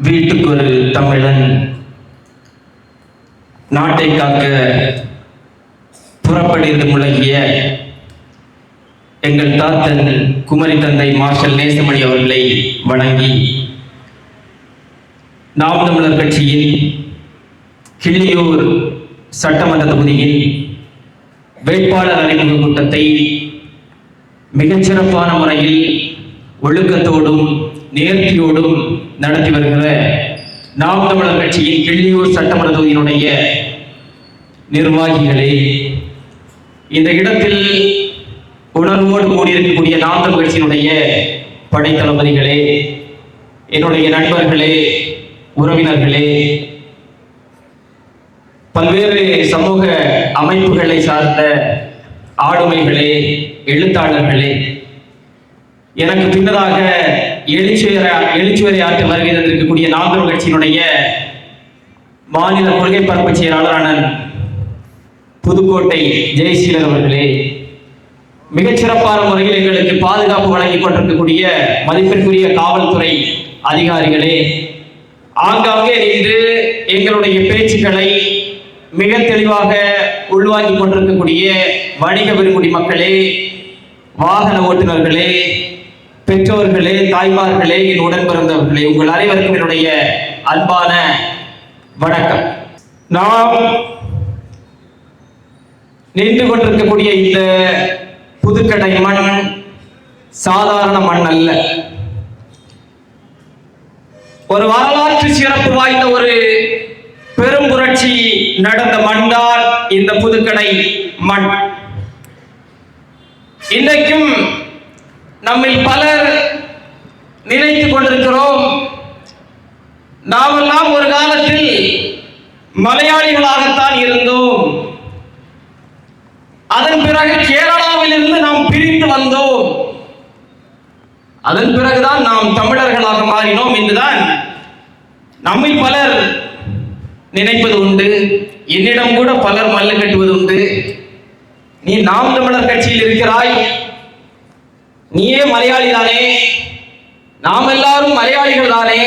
வீட்டுக்கொரு தமிழன் நாட்டை காக்க புறப்படிந்து முழங்கிய எங்கள் தாத்தன் குமரி தந்தை மார்ஷல் நேசமணி அவர்களை வணங்கி நாம் தமிழர் கட்சியின் கிள்ளியூர் சட்டமன்ற தொகுதியின் வேட்பாளர் அறிமுக கூட்டத்தை மிகச்சிறப்பான முறையில் ஒழுக்கத்தோடும் நேர்த்தியோடும் நடத்தி வருகிற நாம் தமிழர் கட்சியின் கிள்ளியூர் சட்டமன்ற தொகுதியினுடைய நிர்வாகிகளே, இந்த இடத்தில் உணர்வோடு கூடியிருக்கக்கூடிய நாம் தமிழர் கட்சியினுடைய படைத்தளபதிகளே, என்னுடைய நண்பர்களே, உறவினர்களே, பல்வேறு சமூக அமைப்புகளை சார்ந்த ஆளுமைகளே, எழுத்தாளர்களே, எனக்கு பின்னதாக எழுச்சிவரை ஆற்ற வருகை தந்திருக்கக்கூடிய நாம் தமிழர் கட்சியினுடைய மாநில கொள்கை பரப்பு செயலாளரான புதுக்கோட்டை ஜெயசீலர் அவர்களே, மிகச்சிறப்பான முறையில் எங்களுக்கு பாதுகாப்பு வழங்கிக் கொண்டிருக்கக்கூடிய மதிப்பிற்குரிய காவல்துறை அதிகாரிகளே, ஆங்காங்கே நின்று எங்களுடைய பேச்சுக்களை மிக தெளிவாக உள்வாங்கிக் கொண்டிருக்கக்கூடிய வணிக பெருங்குடி மக்களே, வாகன ஓட்டுநர்களே, பெற்றோர்களே, தாய்மார்களே, என் உடன் பிறந்தவர்களே, உங்கள் அனைவருக்கும் என்னுடைய அன்பான வணக்கம். நாம் நின்று கொண்டிருக்கக்கூடிய இந்த புதுக்கடை மண் சாதாரண மண் அல்ல. ஒரு வரலாற்று சிறப்பு வாய்ந்த ஒரு பெரும் புரட்சி நடந்த மண்தான் இந்த புதுக்கடை மண். இன்றைக்கும் நம்மில் பலர் நினைத்துக் கொண்டிருக்கிறோம், நாமெல்லாம் ஒரு காலத்தில் மலையாளிகளாகத்தான் இருந்தோம், அதன் பிறகு கேரளாவில் இருந்து நாம் பிரிந்து வந்தோம், அதன் பிறகுதான் நாம் தமிழர்களாக மாறினோம் என்றுதான் நம்மில் பலர் நினைப்பது உண்டு. என்னிடம் கூட பலர் மல்லு கட்டுவது உண்டு. நீ நாம் தமிழர் கட்சியில் இருக்கிறாய், நீயே மலையாளி தானே, நாம் எல்லாரும் மலையாளிகள் தானே,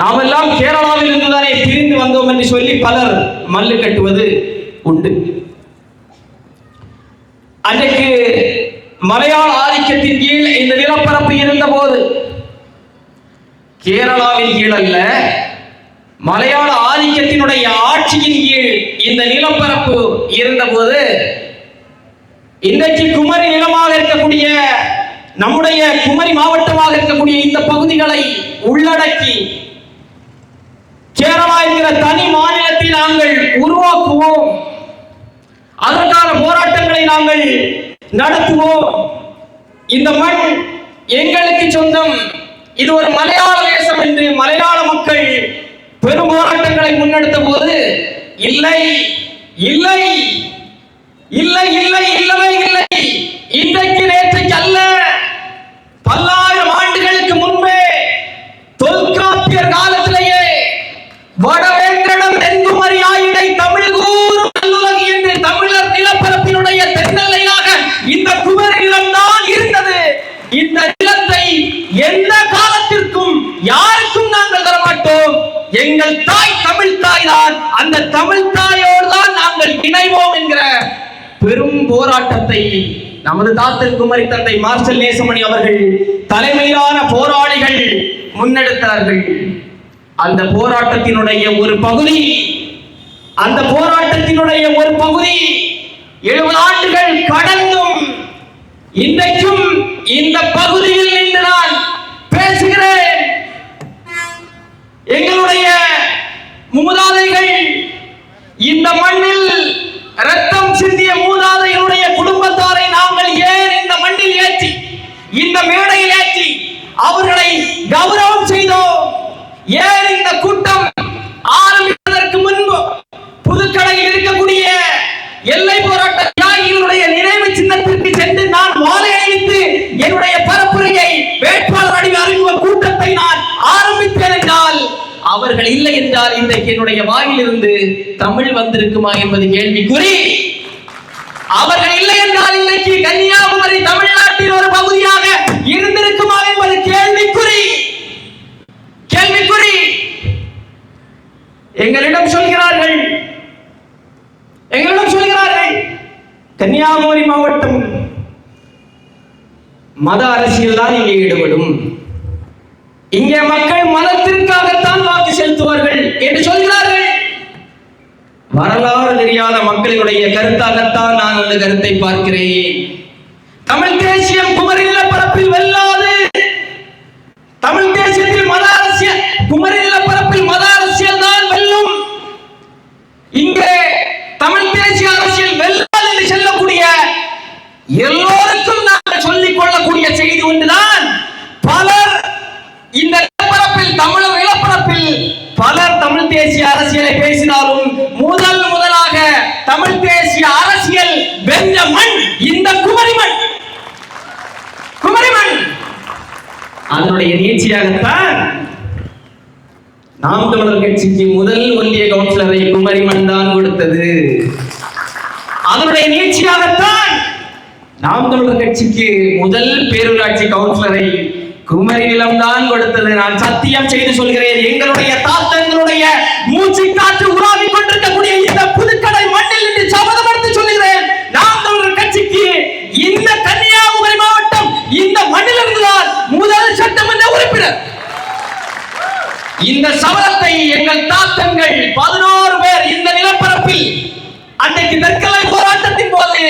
நாம் எல்லாம் கேரளாவில் இருந்து தானே பிரிந்து வந்தோம் என்று சொல்லி பலர் மல்லு கட்டுவது உண்டு. அன்றைக்கு மலையாள ஆதிக்கத்தின் கீழ் இந்த நிலப்பரப்பு இருந்த போது, கேரளாவின் கீழ் அல்ல, மலையாள ஆதிக்கத்தினுடைய ஆட்சியின் கீழ் இந்த நிலப்பரப்பு இருந்த போது, இன்றைக்கு குமரி நிலமாக இருக்கக்கூடிய நம்முடைய குமரி மாவட்டமாக இருக்கக்கூடிய இந்த பகுதிகளை உள்ளடக்கி கேரளா என்கிற தனி மாநிலத்தை நாங்கள் உருவாக்குவோம், அதற்கான போராட்டங்களை நாங்கள் நடத்துவோம், இந்த மண் எங்களுக்கு சொந்தம், இது ஒரு மலையாள தேசம் என்று மலையாள மக்கள் பெரும் போராட்டங்களை முன்னெடுத்த போது, இல்லை இல்லை இல்லை இல்லை இல்லவே இல்லை, இன்றைக்கு நேற்றைக்கு அல்ல, பல்லாயிரம் ஆண்டுகளுக்கு முன்பே தொல்காப்பியர் காலத்திலேயே வடவேங்கடம் தென்குமரி ஆயிடை தமிழ் கூறும் நல்லுலகு என்று தமிழர் நிலப்பரப்பினுடைய தென்னெல்லையாக இந்த குமரி நிலம்தான் இருந்தது. இந்த நிலத்தை எந்த காலத்திற்கும் யாருக்கும் நாங்கள் தரமாட்டோம். எங்கள் தாய் தமிழ் தாய் தான், அந்த தமிழ் தாயோடு தான் நாங்கள் இணைவோம் என்கிற பெரும் போராட்டத்தை நமது தாத்தன் குமரி தந்தை மார்ஷல் நேசமணி அவர்கள் தலைமையிலான போராளிகள் முன்னெடுத்தார்கள். அந்த போராட்டத்தினுடைய ஒரு பகுதி, அந்த போராட்டத்தினுடைய ஒரு பகுதி 70 ஆண்டுகள் கடந்தும் இன்றைக்கும் இந்த பகுதியில் நின்று நான் பேசுகிறேன். எங்களுடைய மூதாதைகள் இந்த மண்ணில் ரத்தம் சிந்திய மூதாதைகளுடைய குடும்பத்தாரை நாங்கள் ஏன் இந்த மண்ணில் ஏற்றி, இந்த மேடையில் ஏற்றி அவர்களை கௌரவம் செய்தோம்? ஏன் இந்த கூட்டம் ஆரம்பிப்பதற்கு முன்பு புதுக்கடையில் இருக்கக்கூடிய எல்லை போராட்ட தியாகிகளுடைய நினைவு சின்னத்திற்கு சென்று நான் மாலை அணிவித்து என்னுடைய பரப்புரையை வேட்பாளர் அறிமுக கூட்டத்தை நான் ஆரம்பித்தேன் என்றால், அவர்கள் இல்லை என்றால் இன்றைக்கு என்னுடைய வாயிலிருந்து தமிழ் வந்திருக்குமா என்பது கேள்விக்குறி. அவர்கள் இல்லை என்றால் இன்றைக்கு கன்னியாகுமரி தமிழ்நாட்டின் ஒரு பகுதியாக இருந்திருக்குமா என்பது கேள்விக்குறி. கேள்விக்குறி. எங்களிடம் சொல்கிறார்கள் கன்னியாகுமரி மாவட்டம் மத அரசியல் தான் இங்கே ஈடுபடும், இங்கே மக்கள் மதத்திற்காகத்தான் வாக்கு செலுத்துவார்கள் என்று சொல்கிறார்கள். வரலாறு தெரியாத மக்களினுடைய கருத்தாகத்தான் நான் அந்த கருத்தை பார்க்கிறேன். தமிழ் தேசியம் குமரில்ல பரப்பில் வெல்லாது, தமிழ் தேசியத்தில் மத அரசியல், குமரில்ல பரப்பில் மத அரசியல் தான் வெல்லும். இங்கே தமிழ் தேசிய அரசியல் வெல்லாது என்று சொல்லக்கூடிய எல்லோருக்கும் நாங்கள் சொல்லிக் கொள்ளக்கூடிய செய்தி ஒன்றுதான். பலர் இந்த நிலப்பரப்பில், தமிழர் நிலப்பரப்பில் பலர் தமிழ் தேசிய அரசியலை பேசினாலும் முதலாக தமிழ் தேசிய அரசியல் வென்ற மண் இந்த குமரிமண். அதனுடைய நீட்சியாகத்தான் நாம் தமிழர் கட்சிக்கு முதல் ஒன்றிய கவுன்சிலரை குமரிமண் தான் கொடுத்தது. அதனுடைய நீட்சியாகத்தான் நாம் தமிழர் கட்சிக்கு முதல் பேரூராட்சி கவுன்சிலரை குமரி நிலம் தான் கொடுத்தது. நான் சத்தியம் செய்து சொல்கிறேன், எங்களுடைய தாத்தங்களுடைய மூச்சு காற்று உருவாகிக் கொண்டிருக்கக்கூடிய இந்த புதுக்கடை மண்ணில் என்று சபதம் எடுத்து சொல்கிறேன், நாம் தமிழர் கட்சிக்கு இந்த கன்னியாகுமரி மாவட்டம் இந்த மண்ணிலிருந்துதான் முதல் சட்டமன்ற உறுப்பினர். இந்த சபதத்தை எங்கள் தாத்தங்கள் 11 பேர் இந்த நிலப்பரப்பில் அன்றைக்கு தற்கொலை போராட்டத்தின் போது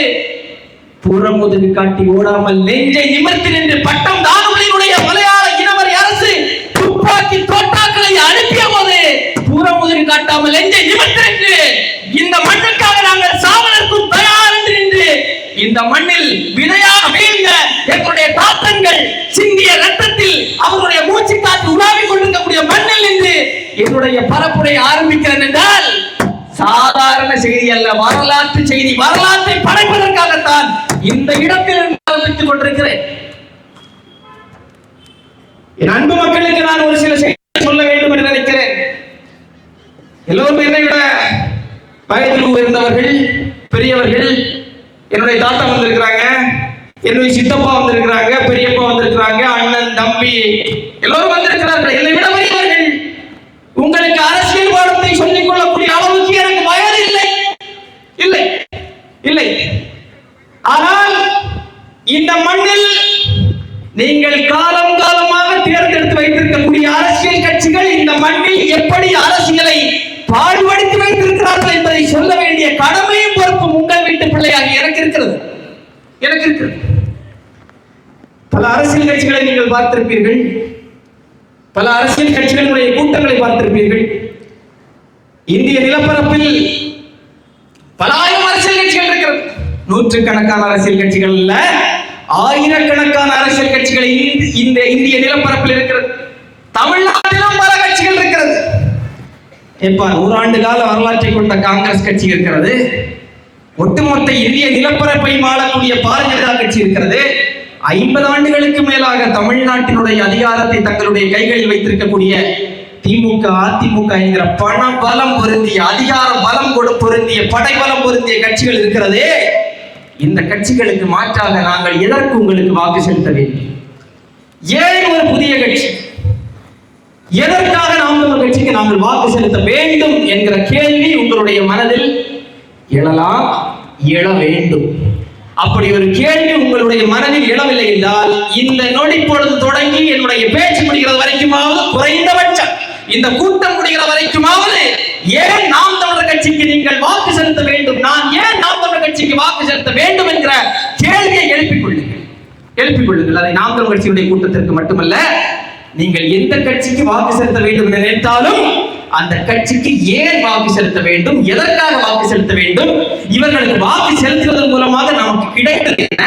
புறமுதுகு காட்டி ஓடாமல் நெஞ்சை நிமிர்த்தி நின்று பட்டம் தானுடைய மலையாள இனவரி அரசு துப்பாக்கி தோட்டாக்களை அனுப்பிய போது புறமுதுகு காட்டாமல் நெஞ்சை நிமிர்த்தி நின்று இந்த மண்ணுக்காக நாங்கள் சாவதற்கும் தயார் என்று நின்று இந்த மண்ணில் விதையாக வீழ்ந்த எங்களுடைய தாத்தங்கள் சிந்திய ரத்தத்தில் அவருடைய மூச்சு காற்று உலாவிக் கொண்டிருக்கக்கூடிய மண்ணில் நின்று என்னுடைய பரப்புரை ஆரம்பிக்கிறேன் என்றால் சாதாரண செய்தி அல்ல, வரலாற்று செய்தி. வரலாற்றை படைப்பதற்காகத்தான் இந்த இடத்தில் ஆரம்பித்துக் கொண்டிருக்கிறேன். என் அன்பு மக்களுக்கு நான் ஒரு சில செய்தி சொல்ல வேண்டும் என்று நினைக்கிறேன். எல்லோரும் என்னை விட வயதில் உயர்ந்தவர்கள், பெரியவர்கள். என்னுடைய தாத்தா வந்திருக்கிறாங்க, என்னுடைய சித்தப்பா வந்திருக்கிறாங்க, பெரியப்பா வந்திருக்கிறாங்க, அண்ணன் தம்பி எல்லோரும் வந்திருக்கிறார்கள். என்னை விட பெரியவர்கள். உங்களுக்கு அரசியல் பாடத்தை சொல்லிக் கொள்ளக்கூடிய அளவுக்கு எனக்கு வயது இல்லை. ஆனால் இந்த மண்ணில் நீங்கள் காலம் காலமாக தேர்ந்தெடுத்து வைத்திருக்கக்கூடிய அரசியல் கட்சிகள் இந்த மண்ணில் எப்படி அரசியலை பாடுபடுத்தி வைத்திருக்கிறார்கள் என்பதை சொல்ல வேண்டிய கடமையும் பொறுப்பும் உங்கள் வீட்டு பிள்ளையாக எனக்கு இருக்கிறது. பல அரசியல் கட்சிகளை நீங்கள் பார்த்திருப்பீர்கள், பல அரசியல் கட்சிகளுடைய கூட்டங்களை பார்த்திருப்பீர்கள். இந்திய நிலப்பரப்பில் பல ஆயிரம் அரசியல் கட்சிகள் இருக்கிறது. நூற்றுக்கணக்கான அரசியல் கட்சிகள் இல்ல, ஆயிரக்கணக்கான அரசியல் கட்சிகள் இந்த இந்திய நிலப்பரப்பில் இருக்கிறது. தமிழ்நாட்டிலும் பல கட்சிகள் இருக்கிறது. 100 ஆண்டு கால வரலாற்றை கொண்ட காங்கிரஸ் கட்சி இருக்கிறது. ஒட்டுமொத்த இந்திய நிலப்பரப்பை ஆளக்கூடிய பாரதிய ஜனதா கட்சி இருக்கிறது. 50 ஆண்டுகளுக்கு மேலாக தமிழ்நாட்டினுடைய அதிகாரத்தை தங்களுடைய கைகளில் வைத்திருக்கக்கூடிய திமுக, அதிமுக என்கிற பண பலம் பொருந்திய, அதிகார பலம் பொருந்திய, படை பலம் பொருந்திய கட்சிகள் இருக்கிறதே. இந்த கட்சிகளுக்கு மாற்றாக நாங்கள் எதற்கு உங்களுக்கு வாக்கு செலுத்த வேண்டும்? ஏன் ஒரு புதிய கட்சி? எதற்காக நாம் தமிழர் கட்சிக்கு நாங்கள் வாக்கு செலுத்த வேண்டும் என்கிற கேள்வி உங்களுடைய மனதில் எழ வேண்டும். அப்படி ஒரு கேள்வி உங்களுடைய மனதில் எழவில்லை என்றால் இந்த நொடி பொழுது தொடங்கி என்னுடைய பேச்சு முடிகிற வரைக்குமாவது, குறைந்தபட்சம் இந்த கூட்டம் முடிகிற வரைக்குமாவது ஏன் நாம் தமிழர் கட்சிக்கு நீங்கள் வாக்கு செலுத்த வேண்டும், நான் ஏன் நாம் தமிழர் கட்சிக்கு வாக்கு செலுத்த வேண்டும் என்கிற கேள்வியை எழுப்பிக் கொள்ளுங்கள். அதை நாம் தமிழர் கட்சியுடைய கூட்டத்திற்கு மட்டுமல்ல, நீங்கள் எந்த கட்சிக்கு வாக்கு செலுத்த வேண்டும் என்று நினைத்தாலும் அந்த கட்சிக்கு ஏன் வாக்கு செலுத்த வேண்டும், எதற்காக வாக்கு செலுத்த வேண்டும், இவர்களுக்கு வாக்கு செலுத்துவதன் மூலமாக நமக்கு கிடைத்தது என்ன,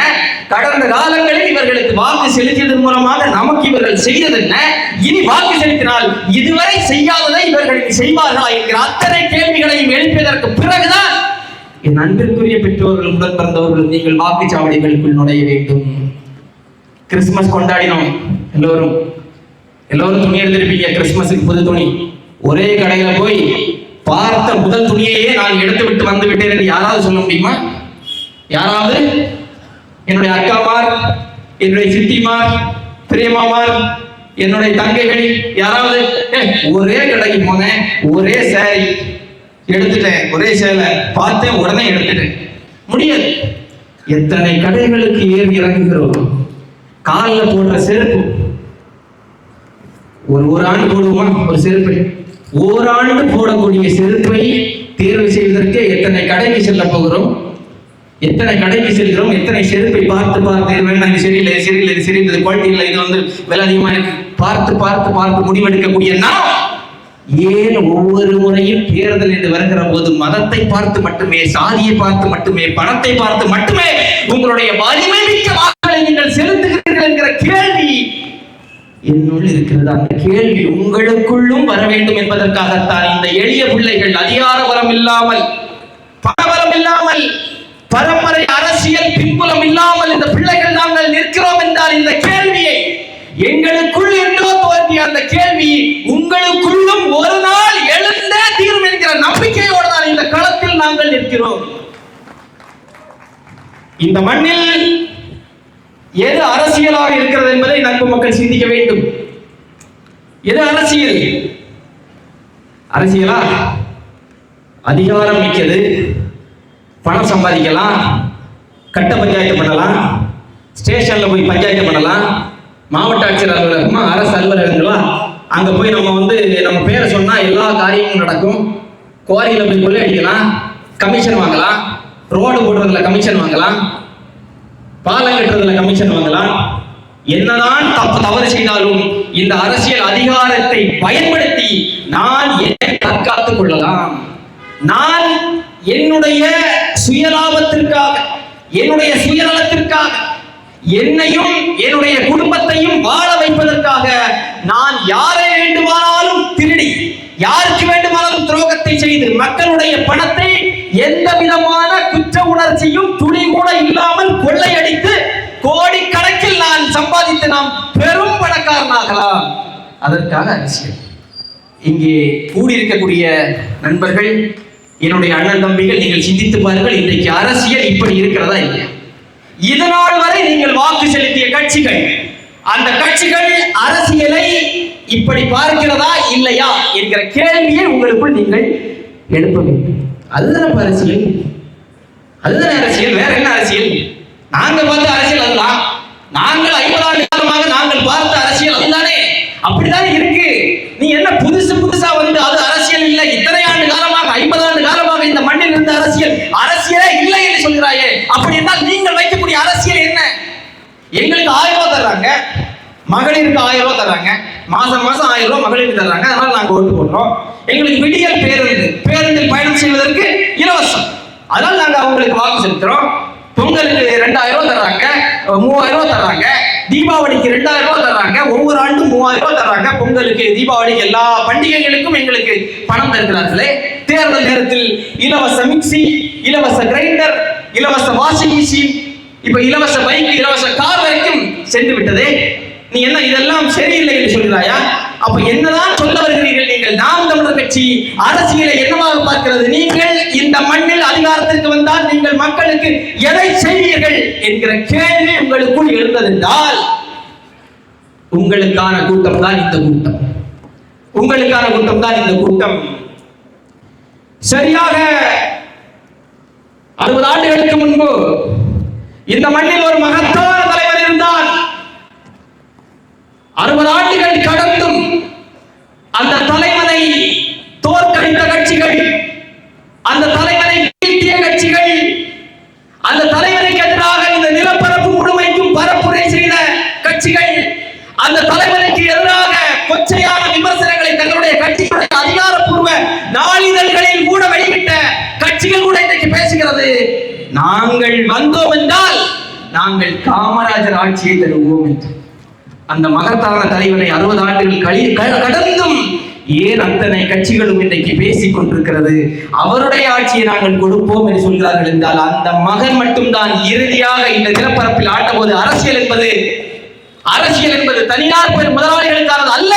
கடந்த காலங்களில் இவர்களுக்கு வாக்கு செலுத்தியதன் மூலமாக நமக்கு இவர்கள் செய்தது என்ன, இனி வாக்கு செலுத்தினால் இதுவரை செய்யாததை இவர்களுக்கு செய்வார்களா என்கிற அத்தனை கேள்விகளையும் எழுப்பியதற்கு பிறகுதான் என் அன்பிற்குரிய பெற்றோர்கள், உடன் பிறந்தவர்கள், நீங்கள் வாக்குச்சாவடிகளுக்குள் நுழைய வேண்டும். கிறிஸ்துமஸ் கொண்டாடினோம், எல்லோரும் துணி எடுத்திருப்பீங்க. கிறிஸ்துமஸுக்கு புது துணி. ஒரே கடையில போய் பார்த்த முதல் துணியையே நான் எடுத்து விட்டு வந்து விட்டேன் என்று யாராவது சொல்ல முடியுமா? யாராவது? என்னுடைய அக்காமார், என்னுடைய சித்திமார், பெரியம்மாமார், என்னுடைய தங்கைகள் யாராவது ஒரே கடைக்கு போனேன், ஒரே சேரி எடுத்துட்டேன், ஒரே சேலை பார்த்தேன், உடனே எடுத்துட்டேன். முடியாது. எத்தனை கடைகளுக்கு ஏறி இறங்குகிறோம். காலில் போடுற செருப்பு ஒரு ஆண்டு போடுவோமா? ஒரு செருப்பை ஓராண்டு போடக்கூடிய செருப்பை தேர்வு செய்வதற்கு எத்தனை கடைக்கு செல்ல போகிறோம், எத்தனை கடைக்கு செல்கிறோம், எத்தனை செருப்பை பார்த்து வேண்டாம், சரியில்லை சரியில்லை சரியில்லை, குவாலிட்டி இல்லை, இது வந்து விலை அதிகமா இருக்கு, பார்த்து பார்த்து பார்த்து முடிவெடுக்கக்கூடிய நாம் ஏன் ஒவ்வொரு முறையும் தேர்தல் என்று வருகிற போது மதத்தை பார்த்து மட்டுமே, சாதியை பார்த்து மட்டுமே, பணத்தை பார்த்து மட்டுமே உங்களுடைய வலிமை மிக்க வாக்குகளை நீங்கள் செலுத்துகிறீர்கள் என்கிற கேள்வி என்னுள் இருக்கிறது. அந்த கேள்வி உங்களுக்குள்ளும் வர வேண்டும் என்பதற்காகத்தான் இந்த எளிய பிள்ளைகள் அதிகார பலம் இல்லாமல், பணபலம் இல்லாமல், பரம்பரை அரசியல் பின்புலம் இல்லாமல் இந்த பிள்ளைகள் நாங்கள் நிற்கிறோம் என்றால் இந்த கேள்வியை எங்களுக்குள் என்றோ தோன்றிய அந்த கேள்வி உங்களுக்குள்ளும் ஒரு நாள் எழுந்தே தீரும் என்கிற நம்பிக்கையோடு தான் இந்த களத்தில் நாங்கள் நிற்கிறோம். இந்த மண்ணில் எது அரசியலாக இருக்கிறது என்பதை நண்பு மக்கள் சிந்திக்க வேண்டும். எது அரசியல்? அரசியலா அதிகாரம் மிக்கது, பணம் சம்பாதிக்கலாம், கட்ட பஞ்சாயத்து பண்ணலாம், ஸ்டேஷன்ல போய் பஞ்சாயத்து பண்ணலாம், மாவட்ட ஆட்சியர் அலுவலகமா அரசு அலுவலகங்களா அங்க போய் நம்ம பேரை சொன்னா எல்லா காரியமும் நடக்கும். குவாரியில போய் கொள்ளை அடிக்கலாம், கமிஷன் வாங்கலாம், ரோடு போடுறதுல கமிஷன் வாங்கலாம், பாலம் கட்டுறதுல கமிஷன் வாங்கலாம். என்னதான் தவறு செய்தாலும் இந்த அரசியல் அதிகாரத்தை பயன்படுத்தி நான் என்னை தற்காத்துக் கொள்ளலாம். நான் என்னுடைய சுயலாபத்திற்காக, என்னுடைய சுயநலத்திற்காக, என்னையும் என்னுடைய குடும்பத்தையும் வாழ வைப்பதற்காக நான் யாரை வேண்டுமானாலும் திருடி, யாருக்கு வேண்டுமானாலும் துரோகத்தை செய்து மக்களுடைய பணத்தை எந்த விதமான குற்ற உணர்ச்சியும் துளி கூட இல்லாமல் கொள்ளையடித்து கோடிக்கணக்கில் நான் சம்பாதித்து நாம் பெரும் பணக்காரனாகலாம். அதற்காக அரசியல். இங்கே கூடியிருக்கக்கூடிய நண்பர்கள், என்னுடைய அண்ணன் தம்பிகள், நீங்கள் சிந்தித்து பாருங்கள், இன்றைக்கு அரசியல் இப்படி இருக்கிறதா இல்லையா? இதனால் வரை நீங்கள் வாக்கு செலுத்திய கட்சிகள், அந்த கட்சிகள் அரசியலை இப்படி பார்க்கிறதா இல்லையா என்கிற கேள்வியை உங்களுக்குள் நீங்கள் எழுப்ப வேண்டும். அதுதான் அரசியல், அதுதான் அரசியல். வேற என்ன அரசியல்? நாங்க பார்த்த அரசியல் அதுதான். நாங்கள் 50 ஆண்டு காலமாக நாங்கள் பார்த்த அரசியல் அதுதானே. அப்படிதான் இருக்கு. நீ என்ன புதுசா வந்து அது அரசியல் இல்லை, இத்தனை ஆண்டு காலமாக 50 ஆண்டு காலமாக இந்த மண்ணில் இருந்த அரசியலே இல்லை என்று சொல்கிறாயே. அப்படி என்றால் நீங்கள் வைக்கக்கூடிய அரசியல் என்ன? எங்களுக்கு 1000 ரூபாய் தர்றாங்க, மகளிருக்கு 1000 ரூபாய் தர்றாங்க, மாசம் 1000 ரூபாய் மகளிருக்கு தர்றாங்க, அதனால நாங்க ஓட்டு போடுறோம். எங்களுக்கு விடியல் பேருந்தில் பயணம் செய்வதற்கு இலவசம், அதனால நாங்க அவங்களுக்கு வாக்கு செலுத்துறோம். பொங்கலுக்கு 2000 ரூபாய் தர்றாங்க, 3000 ரூபாய் தர்றாங்க, தீபாவளிக்கு 2000 ரூபாய் தர்றாங்க, ஒவ்வொரு ஆண்டும் 3000 ரூபாய் தர்றாங்க. பொங்கலுக்கு, தீபாவளிக்கு, எல்லா பண்டிகைகளுக்கும் எங்களுக்கு பணம் தருகிறார்களே. தேர்தல் நேரத்தில் இலவச மிக்சி, இலவச கிரைண்டர், இலவச வாஷிங் மிஷின், இப்ப இலவச பைக், இலவச கார் வரைக்கும் சென்று விட்டதே. நீ என்ன இதெல்லாம் சரியில்லை என்று சொல்கிறாயா? அப்ப என்னதான் சொல்ல வருகிறீர்கள் நீங்கள்? நாம் தமிழர் கட்சி அரசியலை என்னவாக பார்க்கிறது? நீங்கள் இந்த மண்ணில் அதிகாரத்திற்கு வந்தால் நீங்கள் மக்களுக்கு எதை செய்வீர்கள் என்கிற கேள்வி உங்களுக்குள் எழுந்ததென்றால் உங்களுக்கான கூட்டம் தான் இந்த கூட்டம், உங்களுக்கான கூட்டம் தான் இந்த கூட்டம். சரியாக 60 ஆண்டுகளுக்கு முன்பு இந்த மண்ணில் ஒரு மகத்தான தலைவர் இருந்தார். 60 ஆண்டுகள் கடந்தும் அந்த தலைவனை தோற்கடித்த கட்சிகள், அந்த தலைவனை வீழ்த்திய கட்சிகள், அந்த தலைவனுக்கு எதிராக இந்த நிலப்பரப்பு முழுமைக்கும் பரப்புரை செய்த கட்சிகள், அந்த தலைவனுக்கு எதிராக கொச்சையான விமர்சனங்களை தங்களுடைய கட்சிகளுடைய அதிகாரப்பூர்வ நாளிதழ்களில் கூட வெளியிட்ட கட்சிகள் கூட இன்றைக்கு பேசுகிறது. நாங்கள் வந்தோம் என்றால் நாங்கள் காமராஜர் ஆட்சியை தருவோம் என்று. அந்த மகத்தான தலைவனை 60 ஆண்டுகள் கடந்தும் ஏன் அத்தனை கட்சிகளும் இன்றைக்கு பேசிக் கொண்டிருக்கிறது? அவருடைய ஆட்சியை நாங்கள் கொடுப்போம் என்று சொல்கிறார்கள் என்றால் அந்த மகன் மட்டும்தான் இறுதியாக இந்த நிலப்பரப்பில் ஆட்டபோது அரசியல் என்பது தனியார் முதலாளிகளுக்கானது அல்ல.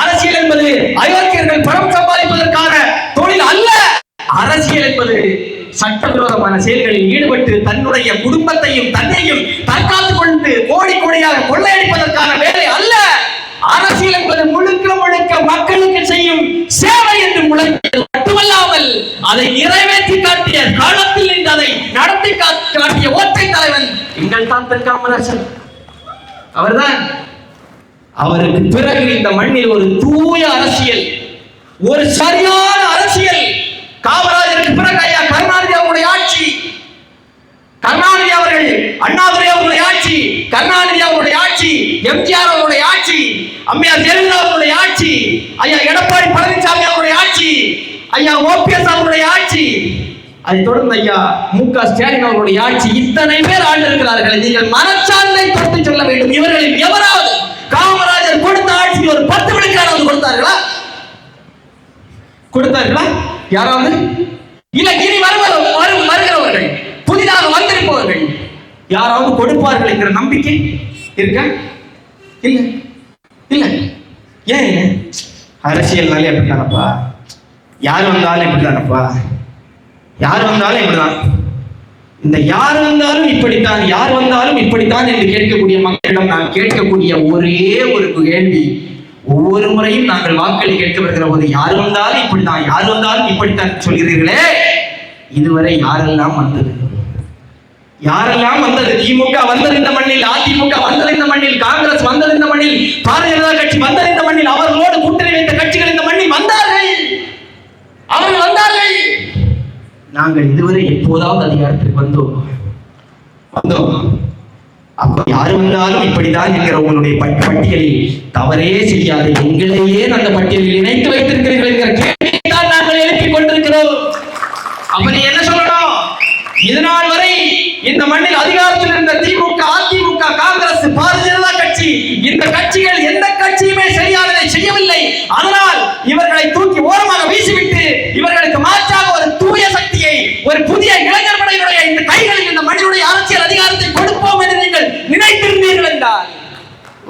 அரசியல் என்பது அயோக்கியர்கள் பணம் சம்பாதிப்பதற்கான தொழில் அல்ல. அரசியல் என்பது சட்டவிரோதமான செயல்களில் ஈடுபட்டு தன்னுடைய குடும்பத்தையும் தன்னையும் தற்காத்துக் கொண்டு கோடி கோடியாக கொள்ளையடிப்பதற்கான வேலை அல்ல. அரசியல் என்பது முழுக்க முழுக்க மக்களுக்கு செய்யும் சேவை என்று முழங்கியது மட்டுமல்லாமல் அதை நிறைவேற்றி காட்டிய காலத்தில் நின்று அதை நடத்தி காட்டிய ஒற்றை தலைவன் எங்கள் தாத்தன் காமராஜர் அவர்தான். அவருக்கு பிறகு இந்த மண்ணில் ஒரு தூய அரசியல், ஒரு சரியான அரசியல் காமராஜருக்கு பிறகு ஐயா கருணாநிதி அவருடைய ஆட்சி, கருணாநிதி அவர்கள் அண்ணாதுரை அவருடைய ஆட்சி, கருணாநிதி அவருடைய ஆட்சி, எம்ஜிஆர் அவருடைய ஆட்சி, அம்மையார் ஜெயலலிதா அவருடைய ஆட்சி, ஐயா எடப்பாடி பழனிசாமி அவருடைய ஆட்சி, ஐயா ஓபிஎஸ் அவருடைய ஆட்சி, அதை தொடர்ந்து ஐயா மு.க. ஸ்டாலின் அவருடைய ஆட்சி. இத்தனை பேர் ஆண்டு இருக்கிறார்கள். நீங்கள் மனச்சான்றை தொட்டு சொல்ல வேண்டும். இவர்களில் எவராவது காமராஜர் கொடுத்த ஆட்சிக்கு ஒரு 10 விழுக்காடு கொடுத்தார்களா? கொடுத்தார்களா யாராவது? இல்ல இனி வருகிறவர்கள், புதிதாக வந்திருப்பவர்கள் யாராவது கொடுப்பார்கள் என்கிற நம்பிக்கை இருக்கா? இல்ல இல்ல. ஏன்? அரசியல்னாலே எப்படித்தானப்பா, யார் வந்தாலும் இப்படித்தானப்பா, யார் வந்தாலும் இப்படிதான், இந்த யார் வந்தாலும் இப்படித்தான், யார் வந்தாலும் இப்படித்தான் என்று கேட்கக்கூடிய மக்களிடம் நான் கேட்கக்கூடிய ஒரே ஒரு கேள்வி, ஒவ்வொரு முறையும் நாங்கள் வாக்களி கேட்க வருகிற போது யார் வந்தாலும் இப்படித்தான், யார் வந்தாலும் இப்படித்தான் சொல்கிறீர்களே, இதுவரை யாரெல்லாம் வந்தது? யாரெல்லாம் வந்தது? திமுக வந்தது இந்த மண்ணில், அதிமுக வந்தது இந்த மண்ணில், காங்கிரஸ் வந்தது இந்த மண்ணில், பாரதிய ஜனதா கட்சி வந்தது இந்த மண்ணில், அவர்களோடு கூட்டணி வைத்த கட்சிகள் இந்த மண்ணில் வந்தார்கள், அவர்கள் வந்தார்கள். நாங்கள் இதுவரை எப்போதாவது அதிகாரத்துக்கு வந்தோம்? அப்ப யாரு வந்தாலும் இப்படிதான் என்கிற உங்களுடைய பட்டியலில் தவறே செய்யாது, எங்களையே அந்த பட்டியலில் இணைத்து வைத்திருக்கிறீர்கள் என்கிற கேள்விதான் நாங்கள் எழுப்பிக் கொண்டிருக்கிறோம். அப்ப நீ என்ன சொல்லணும்? இதனால் வரை இந்த மண்ணில் அதிகாரத்தில் இருந்த திமுக, அதிமுக, காங்கிரஸ், பாரதிய ஜனதா கட்சி, இந்த கட்சிகள் எந்த கட்சியுமே சரியானதை செய்யவில்லை. அதனால் இவர்களை தூக்கி ஓரமாக வீசிவிட்டு இவர்களுக்கு மாற்றாக ஒரு தூய சக்தியை, ஒரு புதிய இளைஞர் படையினுடைய இந்த கைகளில் இந்த மண்ணினுடைய அரசியல் அதிகாரத்தை கொடுப்போம் என்று நீங்கள் நினைத்திருந்தீர்கள் என்றால்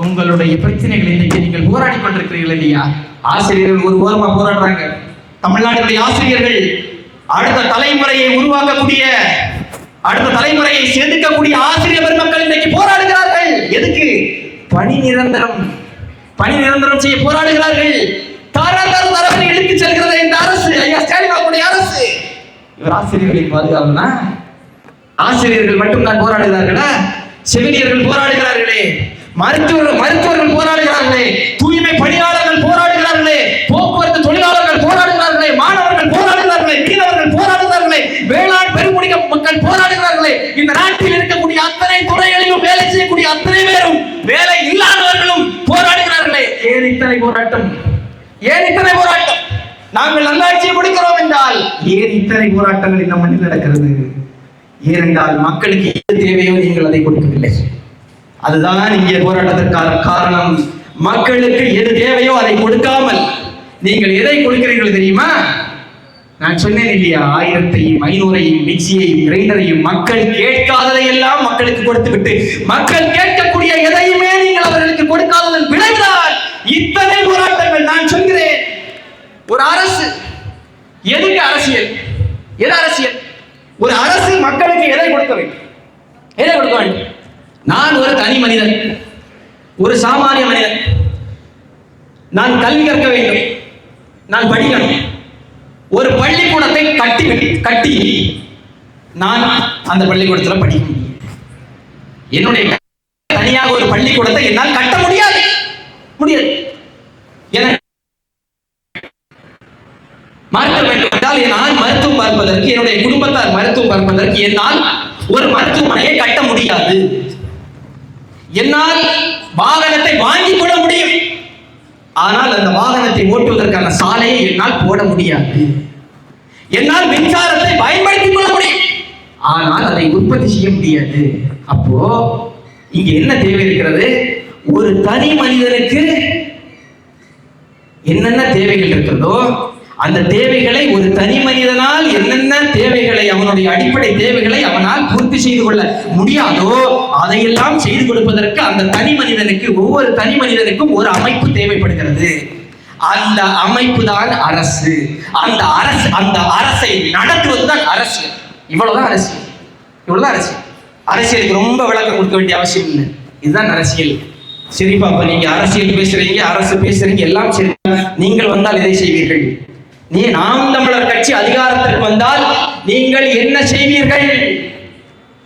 உங்களுடைய பிரச்சனைகள் இன்னைக்கு நீங்கள் போராடி கொண்டிருக்கிறீர்கள் இல்லையா? ஆசிரியர்கள் ஒரு ஓரமா போராடுறாங்க. தமிழ்நாட்டுடைய ஆசிரியர்கள் அடுத்த தலைமுறையை உருவாக்கக்கூடிய, அடுத்த தலைமுறையை செதுக்கக்கூடிய ஆசிரியர் பெருமக்கள் இன்றைக்கு போராடுகிறார்கள். எதுக்கு? பணி நிரந்தரம் செய்ய போராடுகிறார்கள். தரவை இழுத்து செல்கிறது இந்த அரசு, ஐயா ஸ்டாலின் அவருடைய அரசு. இவர் ஆசிரியர்களின் பாதுகாப்புனா ஆசிரியர்கள் மட்டும்தான் போராடுகிறார்களா? செவிலியர்கள் போராடுகிறார்களே, மருத்துவர்கள் போராடுகிறார்களே, தூய்மை பணியாளர்கள் போராடுகிறார்களே, போக்குவரத்து தொழிலாளர்கள் போராடுகிறார்களே, மாணவர்கள் போராடுகிறார்களே, மீனவர்கள் போராடுகிறார்களே, வேளாண் பெருங்குடி மக்கள் போராடுகிறார்களே, இந்த நாட்டில் இருக்கக்கூடிய அத்தனை துறைகளிலும் வேலை செய்யக்கூடிய அத்தனை பேரும், வேலை இல்லாதவர்களும் போராடுகிறார்களே. ஏன் இத்தனை போராட்டம்? ஏன் இத்தனை போராட்டம்? நாங்கள் நல்லாட்சியை கொடுக்கிறோம் என்றால் ஏன் இத்தனை போராட்டங்கள் இந்த மண்ணில் நடக்கிறது? ஏனென்றால் மக்களுக்கு எது தேவையோ நீங்கள் அதை கொடுக்கவில்லை. அதுதான் இங்கே போராட்டத்திற்கான காரணம். மக்களுக்கு எது தேவையோ அதை கொடுக்காமல் நீங்கள் எதை கொடுக்கிறீர்கள் தெரியுமா? நான் சொன்னேன் இல்லையா, 1500 மிக்சியையும் கிரைண்டரையும் மக்கள் கேட்காததை எல்லாம் மக்களுக்கு கொடுத்து விட்டு மக்கள் கேட்கக்கூடிய எதையுமே நீங்கள் அவர்களுக்கு கொடுக்காததன் விளைவுதான் இத்தனை போராட்டங்கள். நான் சொல்கிறேன், ஒரு அரசு எதுக்கு அரசியல்? எது அரசியல்? ஒரு அரசு மக்களுக்கு எதை கொடுக்க வேண்டும்? எதை கொடுக்க வேண்டும்? நான் ஒரு தனி மனிதன், ஒரு சாமானிய மனிதன், நான் கல்வி கற்க வேண்டும், நான் படிக்கணும். ஒரு பள்ளிக்கூடத்தை கட்டி நான் அந்த பள்ளிக்கூடத்தில் படிக்க முடியும். என்னுடைய தனியாக ஒரு பள்ளிக்கூடத்தை என்னால் கட்ட முடியாது. மருத்துவம் வேண்டும் என்றால் நான் மருத்துவம் பார்ப்பதற்கு, என்னுடைய குடும்பத்தார் மருத்துவம் பார்ப்பதற்கு என்னால் ஒரு மருத்துவமனையை கட்ட முடியாது. என்னால் வாகனத்தை வாங்கிக் கொள்ள முடியும், ஆனால் அந்த வாகனத்தை ஓட்டுவதற்கான சாலையை என்னால் போட முடியாது. என்னால் மின்சாரத்தை பயன்படுத்திக் கொள்ள முடியும், ஆனால் அதை உற்பத்தி செய்ய முடியாது. அப்போ இங்க என்ன தேவை இருக்கிறது? ஒரு தனி மனிதனுக்கு என்னென்ன தேவைகள் இருக்கிறதோ அந்த தேவைகளை ஒரு தனி மனிதனால் என்னென்ன தேவைகளை, அவனுடைய அடிப்படை தேவைகளை அவனால் பூர்த்தி செய்து கொள்ள முடியாதோ அதையெல்லாம் செய்து கொடுப்பதற்கு அந்த தனி மனிதனுக்கு, ஒவ்வொரு தனி மனிதனுக்கும் ஒரு அமைப்பு தேவைப்படுகிறது. அந்த அமைப்பு தான் அரசு. அந்த அரசை நடத்துவதுதான் அரசியல். இவ்வளவுதான் அரசியல். அரசியலுக்கு ரொம்ப விளக்கம் கொடுக்க வேண்டிய அவசியம் இல்லை. இதுதான் அரசியல். சரி பாப்பா, நீங்க அரசியல் பேசுறீங்க, அரசு பேசுறீங்க, எல்லாம் சரி. நீங்கள் வந்தால் இதை செய்வீர்கள். நீ நாம் தமிழர் கட்சி அதிகாரத்திற்கு வந்தால் நீங்கள் என்ன செய்வீர்கள்?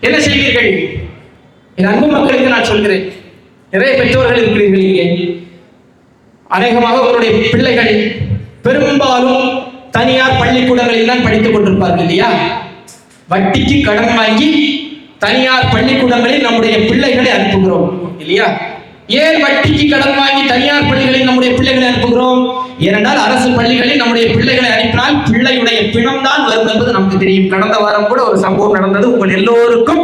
என்ன செய்வீர்கள்? என் அன்பு மக்களுக்கு நான் சொல்கிறேன், நிறைய பெற்றோர்கள் இருக்கிறீர்கள் இங்கே. அநேகமாக உங்களுடைய பிள்ளைகள் பெரும்பாலும் தனியார் பள்ளிக்கூடங்களில் தான் படித்துக் கொண்டிருப்பார்கள் இல்லையா? வட்டிக்கு கடன் வாங்கி தனியார் பள்ளிக்கூடங்களில் நம்முடைய பிள்ளைகளை அனுப்புகிறோம் இல்லையா? ஏன் வட்டிக்கு கடன் வாங்கி தனியார் பள்ளிகளில் நம்முடைய பிள்ளைகளை அனுப்புகிறோம்? ஏனென்றால் அரசு பள்ளிகளில் நம்முடைய பிள்ளைகளை அனுப்பினால் பிள்ளையுடைய பிணம் தான் வரும் என்பது நமக்கு தெரியும். கடந்த வாரம் கூட ஒரு சம்பவம் நடந்தது, உங்கள் எல்லோருக்கும்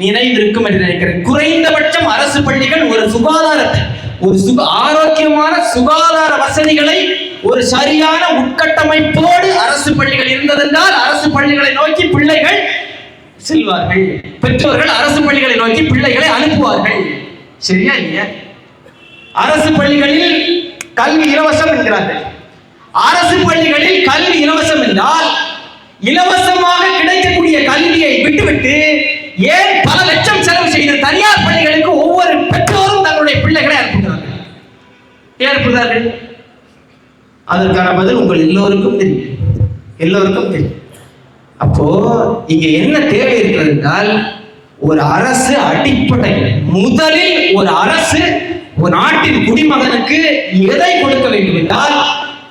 நினைவிருக்கும் என்று நினைக்கிறேன். குறைந்தபட்சம் அரசு பள்ளிகள் ஒரு சுகாதாரத்தை, ஒரு ஆரோக்கியமான சுகாதார வசதிகளை, ஒரு சரியான உட்கட்டமைப்போடு அரசு பள்ளிகள் இருந்ததென்றால் அரசு பள்ளிகளை நோக்கி பிள்ளைகள் செல்வார்கள். பெற்றோர்கள் அரசு பள்ளிகளை நோக்கி பிள்ளைகளை அனுப்புவார்கள். சரியா இல்லையா? அரசு பள்ளிகளில் கல்வி இலவசம் என்கிறார்கள். அரசு பள்ளிகளில் கல்வி இலவசம் என்றால் இலவசமாக கிடைக்கக்கூடிய கல்வியை விட்டுவிட்டு ஏன் பல லட்சம் செலவு செய்து தனியார் பள்ளிகளுக்கு ஒவ்வொரு பெற்றோரும் தங்களுடைய பிள்ளைகளை அனுப்புகிறார்கள்? ஏற்படுகிறார்கள். அதற்கான பதில் உங்கள் எல்லோருக்கும் தெரியும், எல்லோருக்கும் தெரியும். அப்போ இங்க என்ன தேவை இருக்கிறது என்றால், ஒரு அரசு அடிப்படை, முதலில் ஒரு அரசு ஒரு நாட்டின் குடிமகனுக்கு எதை கொடுக்க வேண்டும் என்றால்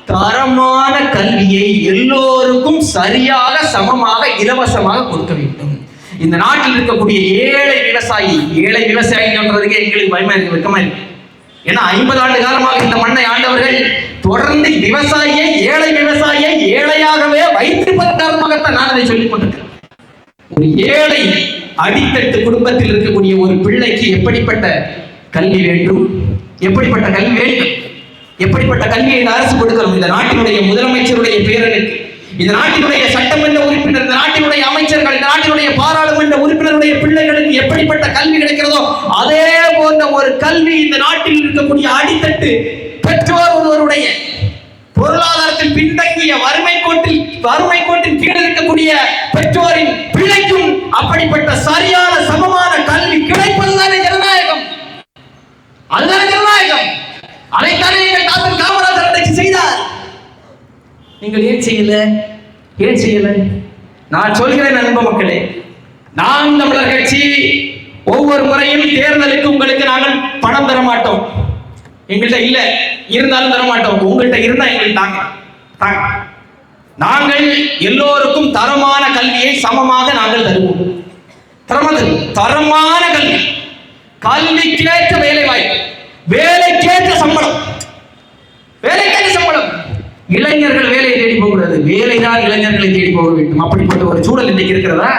தரமான கல்வியை எல்லோருக்கும் சரியாக சமமாக இலவசமாக கொடுக்க வேண்டும். இந்த நாட்டில் இருக்கக்கூடிய ஏழை விவசாயி சொல்றதுக்கே எங்களுக்கு பயமா இருக்கு, வெக்கமா இருக்கு. ஏன்னா 50 ஆண்டு காலமாக இந்த மண்ணை ஆண்டவர்கள் தொடர்ந்து ஏழை விவசாயியை ஏழையாகவே வைத்திருப்பதன் காரணமாகத்தான் நான் அதை சொல்லிக் கொண்டிருக்கிறேன். ஒரு ஏழை அடித்தட்டு குடும்பத்தில் இருக்கக்கூடிய ஒரு பிள்ளைக்கு எப்படிப்பட்ட கல்வி வேண்டும், எப்படிப்பட்ட கல்வி வேண்டும், எப்படிப்பட்ட கல்வியை இந்த அரசு கொடுக்கணும்? இந்த நாட்டினுடைய முதலமைச்சருடைய பேரனுக்கு, இந்த நாட்டினுடைய சட்டமன்ற உறுப்பினர், இந்த நாட்டினுடைய அமைச்சர்கள், இந்த நாட்டினுடைய பாராளுமன்ற உறுப்பினருடைய பிள்ளைகளுக்கு எப்படிப்பட்ட கல்வி கிடைக்கிறதோ அதே போன்ற ஒரு கல்வி இந்த நாட்டில் இருக்கக்கூடிய அடித்தட்டு பெற்றோர் ஒருவருடைய பொருளாதாரத்தில் பின்தங்கிய வறுமை கோட்டின் கீழ் இருக்கக்கூடிய பெற்றோரின் பிள்ளைக்கும் அப்படிப்பட்ட சரியான சமமான கல்வி கிடைப்பதுதானே ஜனநாயகம். அதுதானே ஜனநாயகம். அதைத்தானே எங்கள் தாத்தன் காமராஜர் அன்றைக்கு செய்தார். நீங்கள் ஏன் செய்யல? நான் சொல்கிறேன் அன்பு மக்களே, நாம் தமிழர் கட்சி ஒவ்வொரு முறையும் தேர்தலுக்கு உங்களுக்கு நாங்கள் பணம் தர மாட்டோம். எங்கள்கிட்ட இல்ல, இருந்தாலும் தர மாட்டோம். உங்கள்கிட்ட இருந்தா எங்களுக்கு தாங்க. நாங்கள் எல்லோருக்கும் தரமான கல்வியை சமமாக நாங்கள் தருவோம். தரமான கல்வி, கல்விக்கேற்ற வேலை வாய்ப்பு, வேலைக்கேற்ற சம்பளம். இளைஞர்கள் வேலையை தேடி போகக்கூடாது, வேலைதான் இளைஞர்களை தேடி போக வேண்டும். அப்படிப்பட்ட ஒரு சூழல் இன்றைக்கு இருக்கிறதா?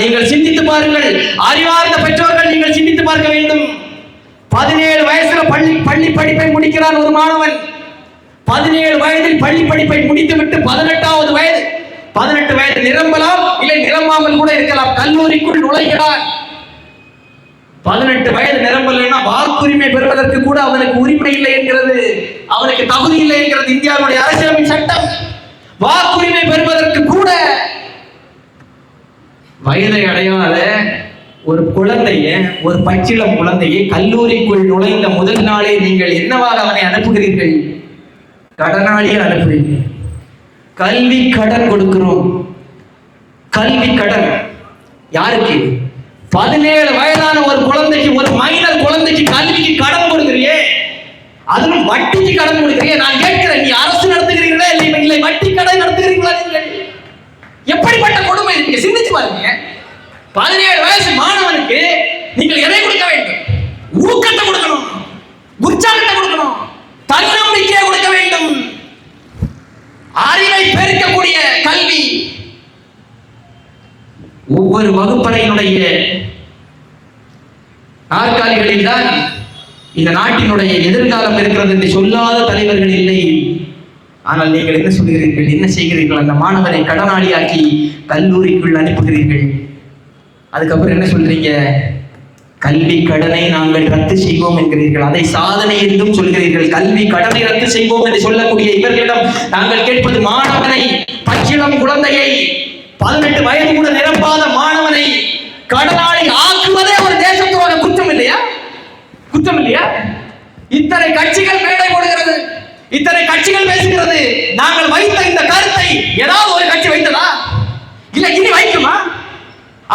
நீங்கள் சிந்தித்து பாருங்கள். அறிவார்ந்த பெற்றோர்கள் நீங்கள் சிந்தித்து பார்க்க வேண்டும். 17 வயசுல பள்ளி படிப்பை முடிக்கிறான் ஒரு மாணவன். 17 வயதில் பள்ளி படிப்பை முடித்துவிட்டு 18 வயது நிரம்பலாம், இல்லை நிரம்பாமல் கூட இருக்கலாம், கல்லூரிக்குள் நுழைகிறான். 18 வயது நிரம்பலன்னா வாக்குரிமை பெறுவதற்கு கூட அவனுக்கு உரிமை இல்லை என்கிறது, அவனுக்கு தகுதி இல்லை என்கிறது இந்தியாவுடைய அரசியலமைப்பு சட்டம். வாக்குரிமை பெறுவதற்கு கூட வயதை அடையாத ஒரு பச்சிளம் குழந்தையை கல்லூரிக்குள் நுழைந்த முதல் நாளே நீங்கள் என்னவாக அவனை அனுப்புகிறீர்கள்? கடனாளியை அனுப்புகிறீர்கள். கல்வி கடன் கொடுக்கிறோம். கல்வி கடன் யாருக்கு? 17 வயதான ஒரு குழந்தைக்கு, ஒரு மைனர் குழந்தைக்கு கல்விக்கு கடன் கொடுக்கிறியே, அதிலும் வட்டிக்கு கடன் கொடுக்கிறியே. நான் கேட்கிறேன், நீ அரசு நடத்துகிறீர்களா இல்லை வட்டி கடன் நடத்துகிறீர்களா? நீங்கள் எப்படிப்பட்ட கொடுமை? நீங்க சிந்திச்சு பாருங்க. 17 வயசு மாணவனுக்கு நீங்கள் எதை கொடுக்க வேண்டும்? ஊக்கத்தை கொடுக்கணும், உற்சாகத்தை கொடுக்கணும், தன்னம்பிக்கையை கொடுக்க வேண்டும், அறிவை பெருக்கக்கூடிய கல்வி. ஒவ்வொரு வகுப்பறையினுடைய நாற்காலிகளில் தான் இந்த நாட்டினுடைய எதிர்காலம் இருக்கிறது என்று சொல்லாத தலைவர்கள் இல்லை. ஆனால் நீங்கள் என்ன சொல்கிறீர்கள், என்ன செய்கிறீர்கள்? அந்த மாணவரை கடனாளியாக்கி கல்லூரிக்குள் அனுப்புகிறீர்கள். அதுக்கப்புறம் என்ன சொல்றீங்க? கல்வி கடனை நாங்கள் ரத்து செய்வோம் என்கிறீர்கள். அதை சாதனை என்றும் சொல்கிறீர்கள். கல்வி கடனை ரத்து செய்வோம் என்று சொல்லக்கூடிய இவர்களிடம் நாங்கள் கேட்பது, மாணவனை, பச்சிளம் குழந்தையை, 18 வயது கூட நிரப்பாத மாணவனை கடனாளி ஆக்குவதே ஒரு தேசத்துரோக குற்றம் இல்லையா? குற்றம் இல்லையா? இத்தனை கட்சிகள் மேடை போடுகிறது, இத்தனை கட்சிகள் பேசுகிறது. நாங்கள் வைத்த இந்த கருத்தை ஏதாவது ஒரு கட்சி வைத்ததா? இல்ல இனி வைக்குமா?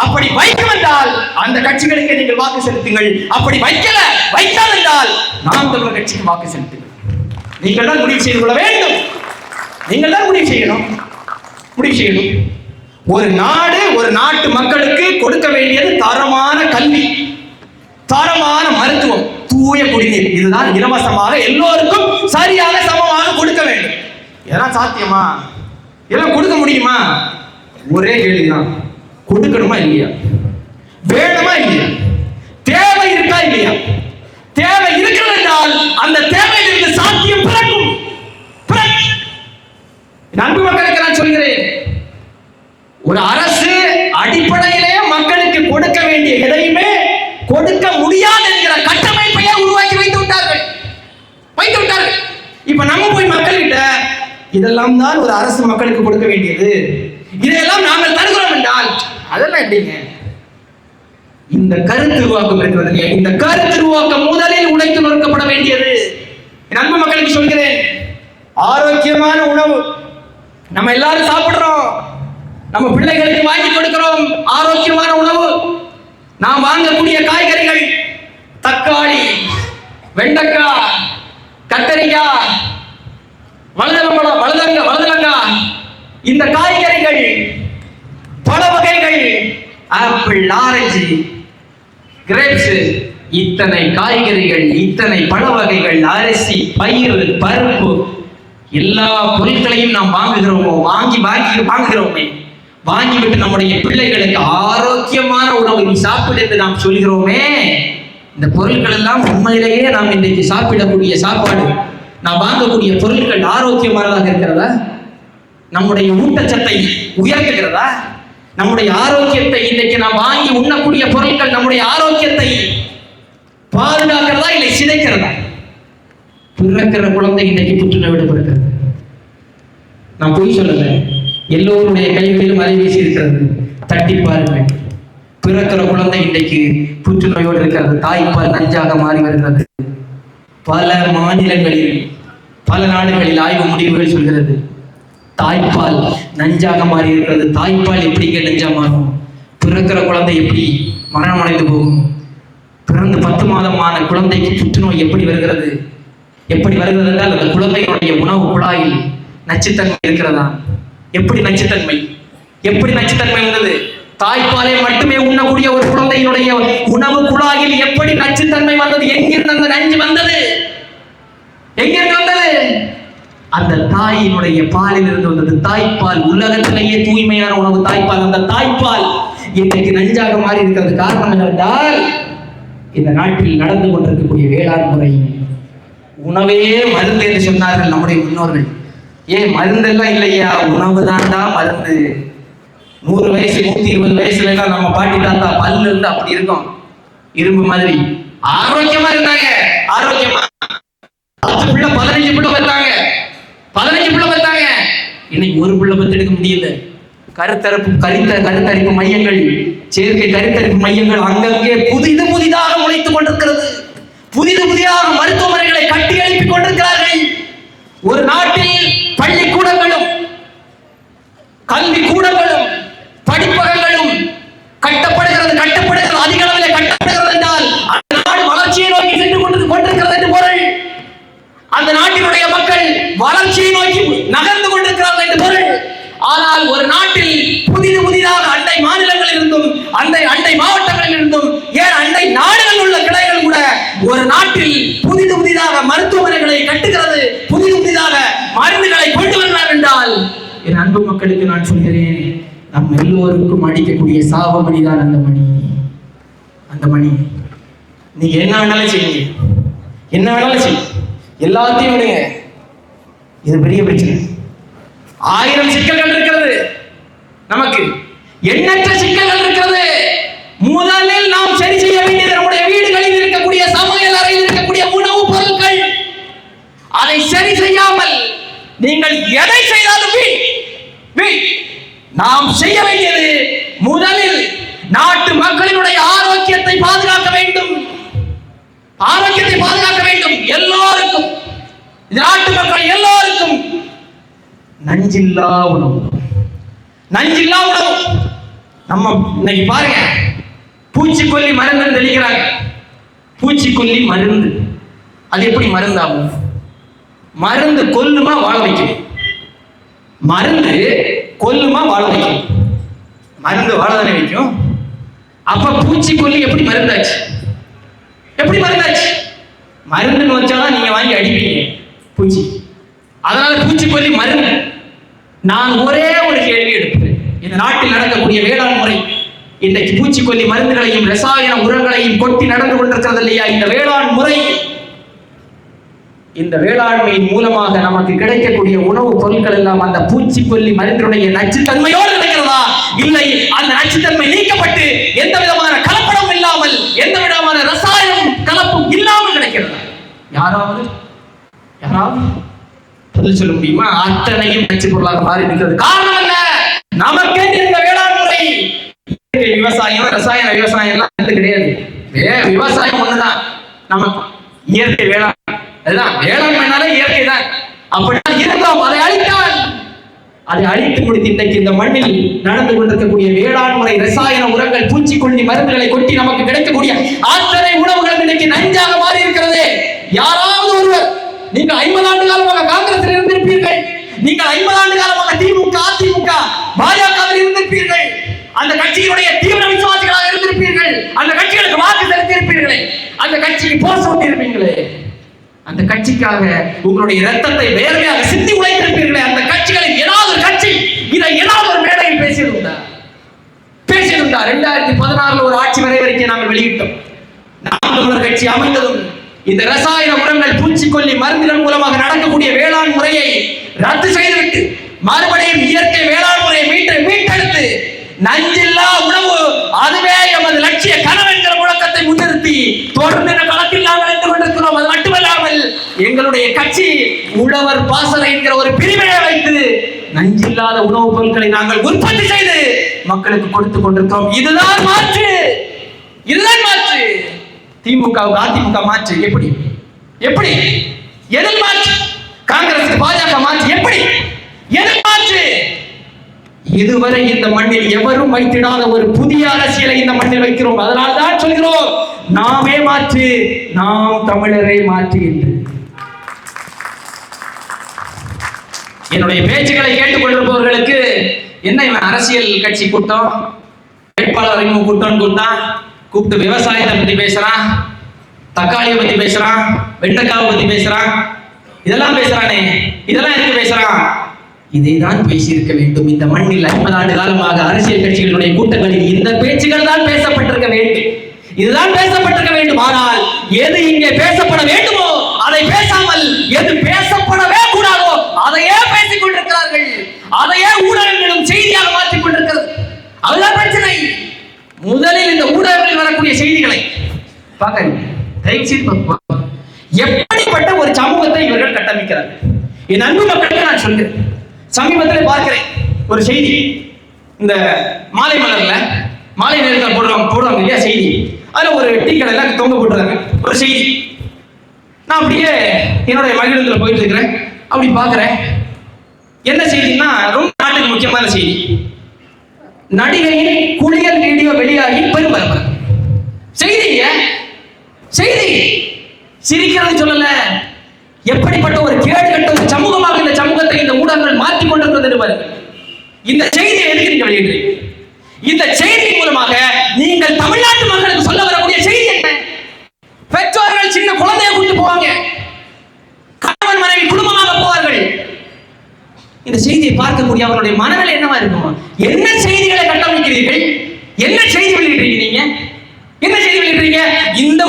அப்படி வைக்கும் என்றால் அந்த கட்சிகளுக்கு நீங்கள் வாக்கு செலுத்துங்கள். அப்படி வைக்காது என்றால் நாம் தமிழர் கட்சிக்கு வாக்கு செலுத்துங்கள். நீங்கள் தான் முடிவு செய்து கொள்ள வேண்டும். நீங்கள் தான் முடிவு செய்யணும். ஒரு நாடு, ஒரு நாட்டு மக்களுக்கு கொடுக்க வேண்டியது தரமான கல்வி, தரமான மருத்துவம், தூய குடிநீர். இதுதான் இலவசமாக எல்லோருக்கும் சரியாக சமமாக கொடுக்க வேண்டும். இதெல்லாம் சாத்தியமா? இதெல்லாம் கொடுக்க முடியுமா? ஒரே கேள்விதான், கொடுக்கணுமா இல்லையா? வேணுமா இல்லையா? தேவை இருக்கா இல்லையா? தேவை இருக்கிறது என்றால் அந்த தேவையிலிருந்து சாத்தியம் பிறக்கும். அன்பு மக்களுக்கு நான் சொல்கிறேன், ஒரு அரசு அடிப்படையிலே மக்களுக்கு கொடுக்க வேண்டிய எதையுமே கொடுக்க முடியாது என்கிற கட்டமைப்பையே உருவாக்கி வைத்து விட்டார்கள். இப்ப நம்ம போய் மக்கள்கிட்ட இதெல்லாம் தான் ஒரு அரசு மக்களுக்கு கொடுக்க வேண்டியது, இதையெல்லாம் நாங்கள் தருகிறோம் என்றால் அதெல்லாம் எப்படிங்க? இந்த கருத்து உருவாக்கம் இருக்கிறது, இந்த கருத்து உருவாக்கம் முதலில் உடைத்து நொறுக்கப்பட வேண்டியது. அன்பு மக்களுக்கு சொல்கிறேன், ஆரோக்கியமான உணவு நம்ம எல்லாரும் சாப்பிடுறோம், நம்ம பிள்ளைகளுக்கு வாங்கி கொடுக்கிறோம். ஆரோக்கியமான உணவு, நாம் வாங்கக்கூடிய காய்கறிகள், தக்காளி, வெண்டைக்காய், கத்தரிக்காய், வலதுலங்காய், இந்த காய்கறிகள், பழ வகைகள், ஆப்பிள், ஆரஞ்சு, கிரேப்ஸ், இத்தனை காய்கறிகள், இத்தனை பழ வகைகள், அரிசி, பயிர், பருப்பு, எல்லா பொருட்களையும் நாம் வாங்குகிறோமே. வாங்கிவிட்டு நம்முடைய பிள்ளைகளுக்கு ஆரோக்கியமான உணவு சாப்பிடு என்று நாம் சொல்கிறோமே. இந்த பொருட்கள் எல்லாம் உண்மையிலேயே நாம் இன்றைக்கு சாப்பிடக்கூடிய சாப்பாடு, நாம் வாங்கக்கூடிய பொருட்கள் ஆரோக்கியமானதாக இருக்கிறதா? நம்முடைய ஊட்டச்சத்தை உயர்த்துகிறதா? நம்முடைய ஆரோக்கியத்தை இன்றைக்கு நாம் வாங்கி உண்ணக்கூடிய பொருட்கள் நம்முடைய ஆரோக்கியத்தை பாதுகாக்கிறதா இல்லை சிதைக்கிறதா? பிறக்கிற குழந்தை இன்றைக்கு புற்றுநோய் விடப்படுகிறது. நான் பொய் சொல்லல, எல்லோருடைய கைகளிலும் அலைபேசி இருக்கிறது, தட்டி பாருங்கள். பிறக்கிற குழந்தை இன்றைக்கு புற்றுநோயோடு இருக்கிறது. தாய்ப்பால் நஞ்சாக மாறி வருகிறது. பல மாநிலங்களில், பல நாடுகளில் ஆய்வு முடிவுகள் சொல்கிறது தாய்ப்பால் நஞ்சாக மாறி இருக்கிறது. தாய்ப்பால் எப்படிங்க நஞ்சா மாறும்? பிறக்கிற குழந்தை எப்படி மரணம் அடைந்து போகும்? பிறந்து 10 மாதமான குழந்தைக்கு புற்றுநோய் எப்படி வருகிறது? எப்படி வருகிறது என்றால் அந்த குழந்தையினுடைய உணவு குழாயில் நச்சுத்தன்மை இருக்கிறதா? எப்படி நச்சுத்தன்மை வந்தது? தாய்ப்பாலை மட்டுமே உண்ணக்கூடிய ஒரு குழந்தையினுடைய உணவு குழாயில் எப்படி நச்சுத்தன்மை வந்தது? எங்கிருந்து அந்த நஞ்சு வந்தது? அந்த தாயினுடைய பாலில் இருந்து வந்தது. தாய்ப்பால் உலகத்திலேயே தூய்மையான உணவு தாய்ப்பால். அந்த தாய்ப்பால் இன்றைக்கு நஞ்சாக மாறி இருக்கிறது. காரணம் என்னவென்றால் இந்த நாட்டில் நடந்து கொண்டிருக்கக்கூடிய வேளாண் முறை. உணவே மருந்து என்று சொன்னார்கள் நம்முடைய முன்னோர்கள். ஏன் மருந்தெல்லாம் இல்லையா? உணவு தான்டா மருந்து. 100 வயசு 120 வயசுல எல்லாம் நம்ம பாட்டி தாத்தா பல்லு இருந்து அப்படி இருக்கும், இரும்பு மாதிரி ஆரோக்கியமா இருந்தாங்க. ஆரோக்கியமா 10 பிள்ளை 15 பிள்ளை பெற்றாங்க. இன்னைக்கு ஒரு பிள்ளை பெற்றெடுக்க முடியல. கருத்தரிப்பு மையங்கள், சேர்க்கை கருத்தரிப்பு மையங்கள் அங்கங்கே புதிதாக முளைத்துக் கொண்டிருக்கிறது. புதிதாக மருத்துவமனைகளை கட்டி எழுப்பிக் கொண்டிருக்கிறார்கள். ஒரு நாட்டில் பள்ளிக்கூடங்களும் கல்வி கூடங்களும் படிப்பகங்களும் கட்டப்படுகிறது, அதிக அளவில் கட்டப்படுகிறது என்றால் அந்த நாடு வளர்ச்சியை நோக்கி சென்று கொண்டிருக்கிறது என்று பொருள். அந்த நாட்டினுடைய மக்கள் வளர்ச்சியை நோக்கி நகர்ந்து கொண்டிருக்கிறார்கள் என்று பொருள். ஆனால் ஒரு நாட்டில் புதிதாக அண்டை மாநிலங்களில் இருந்தும் அண்டை மாவட்டங்களில் இருந்தும் ஏன் அண்டை நாடுகளில் உள்ள கிளைகள் கூட ஒரு நாட்டில் புதிதாக மருத்துவமனைகளை கட்டுகிறது, புதிதாக மருந்துகளை கொண்டு வருகிறார் என்றால் என் அன்பு மக்களுக்கு நான் சொல்கிறேன், நம் எல்லோருக்கும் அடிக்கக்கூடிய சாபமணி தான் அந்த மணி. நீங்க என்ன வேணாலும் செய்யுங்க, எல்லாத்தையும் விடுங்க. இது பெரிய பிரச்சனை. 1000 சிக்கல்கள் இருக்கிறது, நமக்கு எண்ணற்ற சிக்கல்கள் இருக்கிறது. முதலில் நாம் சரி செய்ய வேண்டியது நம்முடைய வீடுகளில் இருக்கக்கூடிய சமையல் அறையில் இருக்கக்கூடிய உணவு பொருட்கள். அதை சரி செய்யாமல் நீங்கள் எதை செய்தாலும் நாம் செய்ய வேண்டியது முதலில் நாட்டு மக்களினுடைய ஆரோக்கியத்தை பாதுகாக்க வேண்டும். ஆரோக்கியத்தை பாதுகாக்க வேண்டும். எல்லோருக்கும், நாட்டு மக்கள் எல்லோருக்கும் நஞ்சில்லா உணவு. நஞ்சில்லா உணவு. நம்ம இன்னைக்கு பாருங்க, பூச்சிக்கொல்லி மருந்து தெளிக்கிறாங்க. பூச்சிக்கொல்லி மருந்து அது எப்படி மருந்தாகும்? மருந்து கொல்லுமா வாழ வைக்கும்? மருந்து கொல்லுமா வாழ வைக்கும்? மருந்து வாழ தானே வைக்கும். அப்ப பூச்சிக்கொல்லி எப்படி மருந்தாச்சு? எப்படி மருந்தாச்சு? மருந்துன்னு வச்சாதான் நீங்க வாங்கி அடிப்பீங்க பூச்சி. அதனால பூச்சிக்கொல்லி மருந்து. நான் ஒரே ஒரு கேள்வி எடுப்பேன். இந்த நாட்டில் நடக்கக்கூடிய வேளாண் முறை, இன்றைக்கு பூச்சிக்கொல்லி மருந்துகளையும் ரசாயன உரங்களையும் கொட்டி நடந்து கொண்டிருக்கிறது இல்லையா? இந்த வேளாண் முறை, இந்த வேளாண்மையின் மூலமாக நமக்கு கிடைக்கக்கூடிய உணவுப் பொருட்கள் எல்லாம் அந்த பூச்சிக்கொல்லி மருந்தினுடைய நச்சுத்தன்மையோடு கிடைக்கிறதா? இல்லை, அந்த நச்சுத்தன்மை நீக்கப்பட்டு எந்த விதமான கலப்படம் இல்லாமல், எந்த விதமான ரசாயனம் கலப்பும் இல்லாமல் கிடைக்கிறதா? யாராவது பதில் சொல்ல முடியுமா? அத்தனையும் நச்சு பொருளாக மாறி இருக்கிறது. காரணம் என்ன? நமக்கு இந்த வேளாண் முறை. விவசாயம், ரசாயன விவசாயம் எல்லாம் கிடையாது. விவசாயம் ஒண்ணுதான் நமக்கு. இயற்கை வேளாண், அதுதான் வேளாண்மைனாலே இயற்கை தான். அப்படிதான் இருந்தோம். அதை அழித்தான். அதை அழித்து முடித்து இன்றைக்கு இந்த மண்ணில் நடந்து கொண்டிருக்கக்கூடிய வேளாண் முறை, ரசாயன உரங்கள், பூச்சிக்கொல்லி மருந்துகளை கொட்டி நமக்கு கிடைக்கக்கூடிய அத்தனை உணவுகள் இன்றைக்கு நஞ்சாக மாறி இருக்கிறது. யாராவது ஒருவர், நீங்கள் 50 ஆண்டு காலமாக காங்கிரஸில் இருந்திருப்பீர்கள், நீங்கள் 50 ஆண்டு காலமாக திமுக, அதிமுக, பாஜகவில் இருந்திருப்பீர்கள், அந்த கட்சியினுடைய தீவிர விசுவாசிகளாக இருந்திருப்பீர்கள், அந்த கட்சிகளுக்கு வாக்கு செலுத்தியிருப்பீர்களே, அந்த கட்சிக்கு போர் சொல்லியிருப்பீங்களே, அந்த கட்சிக்காக உங்களுடைய ரத்தத்தை வேர்வையாக சிந்தி உழைத்திருப்பீர்களே, அந்த கட்சிகளில் ஏதாவது ஒரு கட்சி இதை ஏதாவது ஒரு மேடையில் பேசியிருந்தா 2016 ஒரு ஆட்சி வரைவறிக்கை நாங்கள் வெளியிட்டோம். நாம் தமிழர் கட்சி அமைந்ததும் இந்த ரசாயன உரங்கள், பூச்சிக்கொல்லி மருந்துகள் மூலமாக நடக்கக்கூடிய வேளாண் முறையை ரத்து செய்துவிட்டு மறுபடியும் இயற்கை வேளாண் முறையை மீட்டெடுத்து நஞ்சில்லா உணவு, அதுவே எமது லட்சிய கனவு என்கிற முழக்கத்தை முன்னிறுத்தி தொடர்ந்து இந்த களத்தில் நாங்கள் இருந்து கொண்டிருக்கிறோம். அது மட்டுமல்லாமல் எங்களுடைய கட்சி உழவர் பாசறை என்கிற ஒரு பிரிவை வைத்து நஞ்சில்லாத உணவுப் பொருட்களை நாங்கள் உற்பத்தி செய்து மக்களுக்கு கொடுத்துக் கொண்டிருக்கிறோம். இதுதான் மாற்று. திமுக அதிமுக மாற்று எப்படி? எதில் மாற்று? காங்கிரஸ் பாஜக மாற்று எப்படி? எதில் மாற்று? இதுவரை இந்த மண்ணில் எவரும் வைத்திடாத ஒரு புதிய அரசியலை இந்த மண்ணில் வைக்கிறோம். அதனால் தான் சொல்கிறோம், நாமே மாற்று, நாம் தமிழரை மாற்று என்று. என்னுடைய பேச்சுக்களை கேட்டுக்கொண்டிருப்பவர்களுக்கு என்ன இவன் அரசியல் கட்சி கூட்டம், வேட்பாளர் அறிமுக கூட்டம் கூப்பிட்டு விவசாயத்தை பத்தி பேசுறான், தக்காளியை பத்தி பேசுறான், வெண்டைக்காவை பத்தி பேசுறான், இதெல்லாம் பேசுறானே, இதெல்லாம் எதுக்கு பேசுறான்? இதைதான் பேசியிருக்க வேண்டும். இந்த மண்ணில் 50 ஆண்டு காலமாக அரசியல் கட்சிகளுடைய கூட்டங்களில் இந்த பேச்சுகள் தான் பேசப்பட்டிருக்க வேண்டும். இதுதான் பேசப்பட்டிருக்க வேண்டும். ஆனால் எது இங்கே பேசப்பட வேண்டுமோ அதை பேசாமல், எது பேசப்படவே கூடாதோ அதையே பேசிக் கொண்டிருக்கிறார்கள். அதையே ஊடகங்களும் செய்தியாக மாற்றிக் கொண்டிருக்கிறது. அதுதான் பிரச்சனை. முதலில் இந்த ஊடகங்களில் வரக்கூடிய செய்திகளை பார்க்க எப்படிப்பட்ட ஒரு சமூகத்தை இவர்கள் கட்டமைக்கிறார்கள். என் அன்பு மக்களுக்கு நான் சொல்கிறேன், சமீபத்தில் பார்க்கிறேன் ஒரு செய்தி. இந்த மாலை மலர்ல மாலை நேரத்தில் போடுறாங்க இல்லையா செய்தி, அதுல ஒரு டீ கடையில தொங்க போட்டுறாங்க ஒரு செய்தி. நான் அப்படியே என்னுடைய மகிழ்ச்சியில் போயிட்டு இருக்கிறேன். அப்படி பார்க்கிறேன், என்ன செய்தின்னா ரொம்ப நாட்டுக்கு முக்கியமான செய்தி. நடிகையின் குளியல் வீடியோ வெளியாகி பெரும் பரபரப்பு. செய்தி சிரிக்கிறது சொல்லல, எப்படிப்பட்ட ஒரு கேடு கட்ட ஒரு சமூகமாக இந்த சமூகத்தை இந்த ஊடகங்கள் மாற்றிக் கொண்டிருக்கிறது. இந்த செய்தியை எதுக்கு நீங்க வெளியிடுறீங்க? இந்த செய்தி மூலமாக நீங்கள் தமிழ்நாட்டு மக்களுக்கு சொல்ல வரக்கூடிய செய்தி என்ன? பெற்றோர்கள் சின்ன குழந்தையை கூட்டு போவாங்க, கணவன் மனைவி குடும்பமாக போவார்கள். இந்த செய்தியை பார்க்கக்கூடிய அவர்களுடைய மனநிலை என்னவா இருக்கும்? என்ன செய்திகளை கட்டமைக்கிறீர்கள்? என்ன செய்தி வெளியிடுறீங்க? நீங்க என்ன செய்தி வெளியிடுறீங்க? இந்த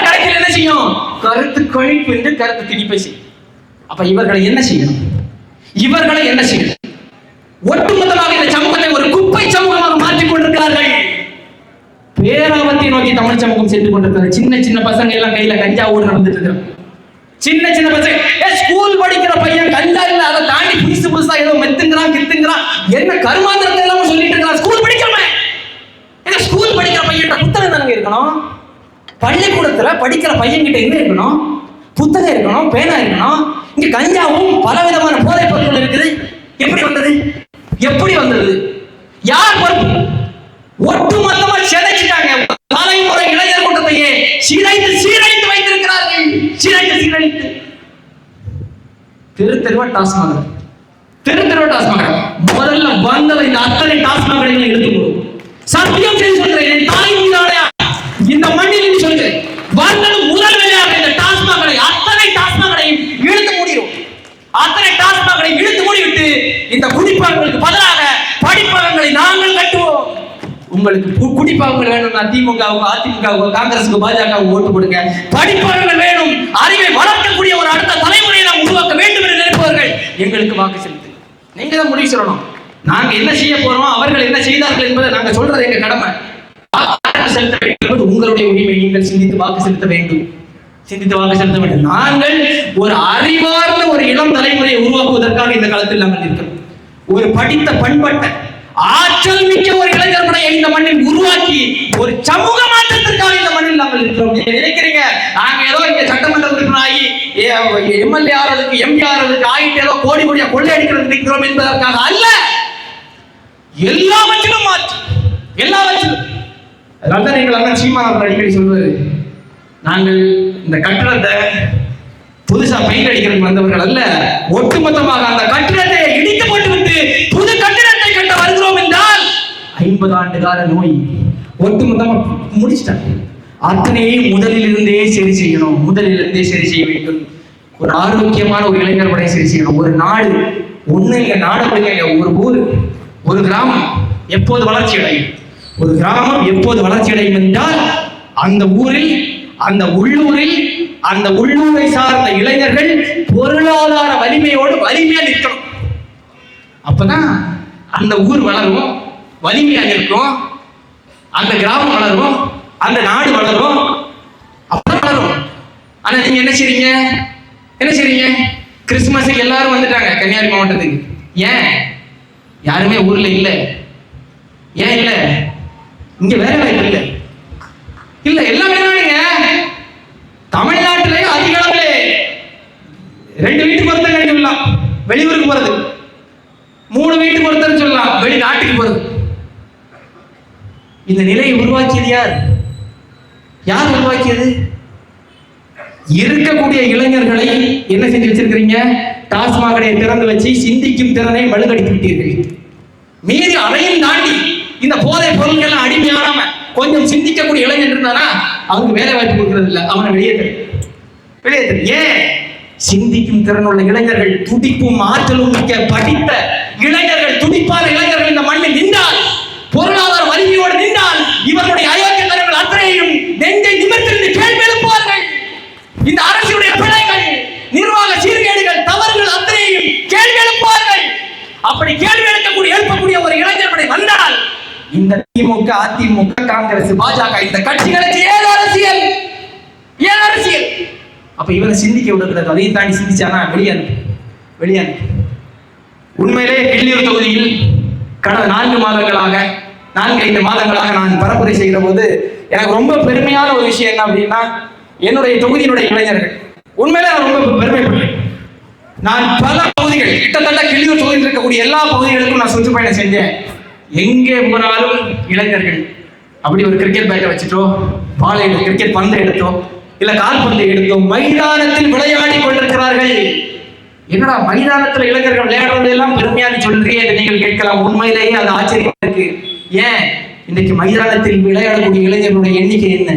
கிடைக்கல என்ன செய்யும்? கருத்து கணிப்பு என்று கருத்து திணிப்பை செய்யும். அப்ப இவர்களை என்ன செய்யணும்? ஒட்டுமொத்தமாக இந்த சமூகத்தை ஒரு குப்பை சமூகமாக மாற்றிக் கொண்டிருக்கிறார்கள். பேராபத்தை நோக்கி தமிழ் சமூகம் சென்று கொண்டிருக்கிறது. சின்ன பசங்க எல்லாம் கையில கஞ்சா ஊர் நடந்துட்டு இருக்கிறாங்க. சின்ன பசங்க ஸ்கூல் படிக்கிற பையன் கஞ்சா இல்ல, அதை தாண்டி புதுசா ஏதோ மெத்துங்கிறான் கித்துங்கிறான், என்ன கருமாந்திரத்தை எல்லாம் சொல்லிட்டு இருக்கான். ஸ்கூல் படிக்கிற பையன் புத்தகம் தானங்க இருக்கணும். பள்ளிக்கூடத்துல படிக்கிற பையன்கிட்ட என்ன இருக்கணும்? புத்தகம் இருக்கணும், பேனா இருக்கணும். இங்க கஞ்சாவும் பலவிதமான போதைப் பொருட்கள் இருக்குது. எப்படி வந்தது? எப்படி வந்தது? யார் பொறுப்பு? ஒட்டுமொத்தமா சிதைச்சிட்டாங்க. தலைமுறை இளைஞர் கூட்டத்தையே சீரழித்து வைத்திருக்கிறார்கள். சீரழித்து தெருவா டாஸ்மாக், தெருவா டாஸ்மாக். முதல்ல வந்தவை இந்த அத்தனை டாஸ்மாகளையும் எடுத்துக்கணும். சத்தியம் செய்து சொல்கிறேன், என் தாய் மீதான இந்த மண்ணில் சொல்கிறேன், வந்தது முதல் வேலையாக இந்த டாஸ்மாகை அத்தனை டாஸ்மாகளையும் இழுத்து மூடிடும். அத்தனை டாஸ்மாகை இழுத்து மூடிவிட்டு இந்த குடிப்பவர்களுக்கு பதிலாக படிப்பவர்களை நாங்கள் கட்டுவோம். உங்களுக்கு குடிப்பவர்கள் வேணும்னா திமுகவுக்கு, அதிமுகவுக்கு, காங்கிரஸுக்கு, பாஜகவுக்கு ஓட்டு கொடுங்க. படிப்பவர்கள் வேணும், அறிவை வளர்க்கக்கூடிய ஒரு அடுத்த தலைமுறையை நாம் உருவாக்க வேண்டும் என்று நினைப்பவர்கள் எங்களுக்கு வாக்கு செலுத்து. நீங்க தான் முடிவு சொல்லணும். நாங்க என்ன செய்ய போறோம், அவர்கள் என்ன செய்தார்கள் என்பதை நாங்க சொல்றது எங்க கடமை. செலுத்த வேண்டும், உங்களுடைய உரிமை. நீங்கள் சிந்தித்து வாக்கு செலுத்த வேண்டும், சிந்தித்து வாக்கு செலுத்த வேண்டும். நாங்கள் ஒரு அறிவார்ந்த ஒரு இளம் தலைமுறையை உருவாக்குவதற்காக இந்த காலத்தில் நாங்கள் இருக்கிறோம். ஒரு படித்த பண்பட்ட ஆற்றல் மிக்க ஒரு இளைஞர் படையை இந்த மண்ணில் உருவாக்கி ஒரு சமூக மாற்றத்திற்காக இந்த மண்ணில் நாங்கள் இருக்கிறோம். நினைக்கிறீங்க நாங்க ஏதோ இங்க சட்டமன்ற உறுப்பினர் ஆகி எம்எல்ஏ ஆறதுக்கு, எம்பி ஆறதுக்கு ஆகிட்டு ஏதோ கோடி கோடியா கொள்ளையடிக்கிறது இருக்கிறோம் என்பதற்காக அல்ல. எல்லாவற்றிலும் மாற்று, எல்லாவற்றிலும். அதனால்தான் நீங்கள் அண்ணன் சீமான் அடிக்கடி சொல்வது, நாங்கள் இந்த கட்டடத்தை புதுசா பெயிண்ட் அடிக்கிறதுக்கு வந்தவர்கள் அல்ல, ஒட்டுமொத்தமாக அந்த கட்டிடத்தை இடித்து போட்டுவிட்டு புது கட்டிடத்தை கட்ட வருகிறோம் என்றால் 50 ஆண்டு கால நோய் ஒட்டுமொத்தமாக முடிச்சிட்டாங்க. அத்தனையும் முதலிலிருந்தே சரி செய்யணும், முதலிலிருந்தே சரி செய்ய வேண்டும். ஒரு ஆரோக்கியமான ஒரு இளைஞர் படையை சரி செய்யணும். ஒரு நாடு ஒண்ணு இல்ல, நாடு இல்ல, ஒரு ஊர், ஒரு கிராமம் எப்போது வளர்ச்சி அடையும்? ஒரு கிராமம் எப்போது வளர்ச்சி அடையும் என்றால் அந்த ஊரில், அந்த உள்ளூரில், அந்த உள்ளூரை சார்ந்த இளைஞர்கள் பொருளாதார வலிமையோடு வலிமையா நிற்கணும். அப்பதான் அந்த ஊர் வளரும், வலிமையா நிற்கும், அந்த கிராமம் வளரும், அந்த நாடு வளரும், அப்பதான் வளரும். ஆனா நீங்க என்ன செய்றீங்க? என்ன செய்றீங்க? கிறிஸ்துமஸுக்கு எல்லாரும் வந்துட்டாங்க கன்னியாகுமரி மாவட்டத்துக்கு. ஏன் யாருமே ஊர்ல இல்ல? ஏன் இல்ல? இங்க வேலை வாய்ப்பு இல்ல. இல்ல எல்லாம் வேணாங்க. தமிழ்நாட்டிலேயே அதிக அளவிலே 2 வீட்டுக்கு ஒருத்தர் சொல்லலாம் வெளியூருக்கு போறது, 3 வீட்டுக்கு ஒருத்தர் சொல்லலாம் வெளிநாட்டுக்கு போறது. இந்த நிலையை உருவாக்கியது யார்? யார் உருவாக்கியது? இருக்கக்கூடிய இளைஞர்களை என்ன செஞ்சு வச்சிருக்கிறீங்க? டாஸ்மாக் கடையை திறந்து வச்சு சிந்திக்கும் திறனை மழுங்கடித்து விட்டீர்கள். மீதி அதையும் தாண்டி இந்த போதை பொருட்கள் அடிமையானவ கொஞ்சம் சிந்திக்கக்கூடிய இளைஞர் இருந்தானா அவனுக்கு வேலை வாய்ப்பு கொடுக்கறது இல்லை, அவனை வெளியேற்று. ஏன்? சிந்திக்கும் திறன் உள்ள இளைஞர்கள், துடிப்பும் ஆற்றலும் மிக்க படித்த இளைஞர்கள், துடிப்பான இளைஞர்கள் இந்த மண்ணில் நின்றால், பொருளாதார வலிமையோடு நின்றால், இவர்களுடைய அயோக்கிய தரங்கள் அத்தனையும் நெஞ்சை நிமிர்த்திருந்து கேள்வி எழுப்புவார்கள். இந்த அரசுடைய பிழைகள், நிர்வாக சீர்கேடுகள், தவறுகள் அத்தனையும் கேள்வி எழுப்புவார்கள். அப்படி கேள்வி எழுப்பக்கூடிய ஒரு இளைஞர் படை வந்தால் இந்த திமுக, அதிமுக, காங்கிரஸ், பாஜக இந்த கட்சிகளுக்கு ஏது அரசியல்? ஏது அரசியல்? அப்ப இவனை சிந்திக்க விடக்கூடாது. அதையும் தாண்டி சிந்திச்சானா வெளியாது. உண்மையிலே கிள்ளியூர் தொகுதியில் கடந்த 4 மாதங்களாக 4-5 மாதங்களாக நான் பரப்புரை செய்கிற போது எனக்கு ரொம்ப பெருமையான ஒரு விஷயம் என்ன அப்படின்னா, என்னுடைய தொகுதியினுடைய இளைஞர்கள் உண்மையிலே நான் ரொம்ப பெருமைப்படுறேன். நான் பல பகுதிகள், கிட்டத்தட்ட கிள்ளியூர் தொகுதியில் இருக்கக்கூடிய எல்லா பகுதிகளுக்கும் நான் சுற்றுப்பயணம் செஞ்சேன். எங்கே போனாலும் இளைஞர்கள் அப்படி ஒரு கிரிக்கெட் பேட்டை வச்சுட்டோ, பாலையில் கிரிக்கெட் பந்தை எடுத்தோ, இல்ல கால்பந்தை எடுத்தோ மைதானத்தில் விளையாடி கொண்டிருக்கிறார்கள். என்னடா மைதானத்தில் இளைஞர்கள் விளையாடுறது எல்லாம் பெருமையாக சொல்றீங்க என்று நீங்கள் கேட்கலாம். உண்மையிலேயே அது ஆச்சரியமா இருக்கு. ஏன்? இன்னைக்கு மைதானத்தில் விளையாடக்கூடிய இளைஞர்களுடைய எண்ணிக்கை என்ன?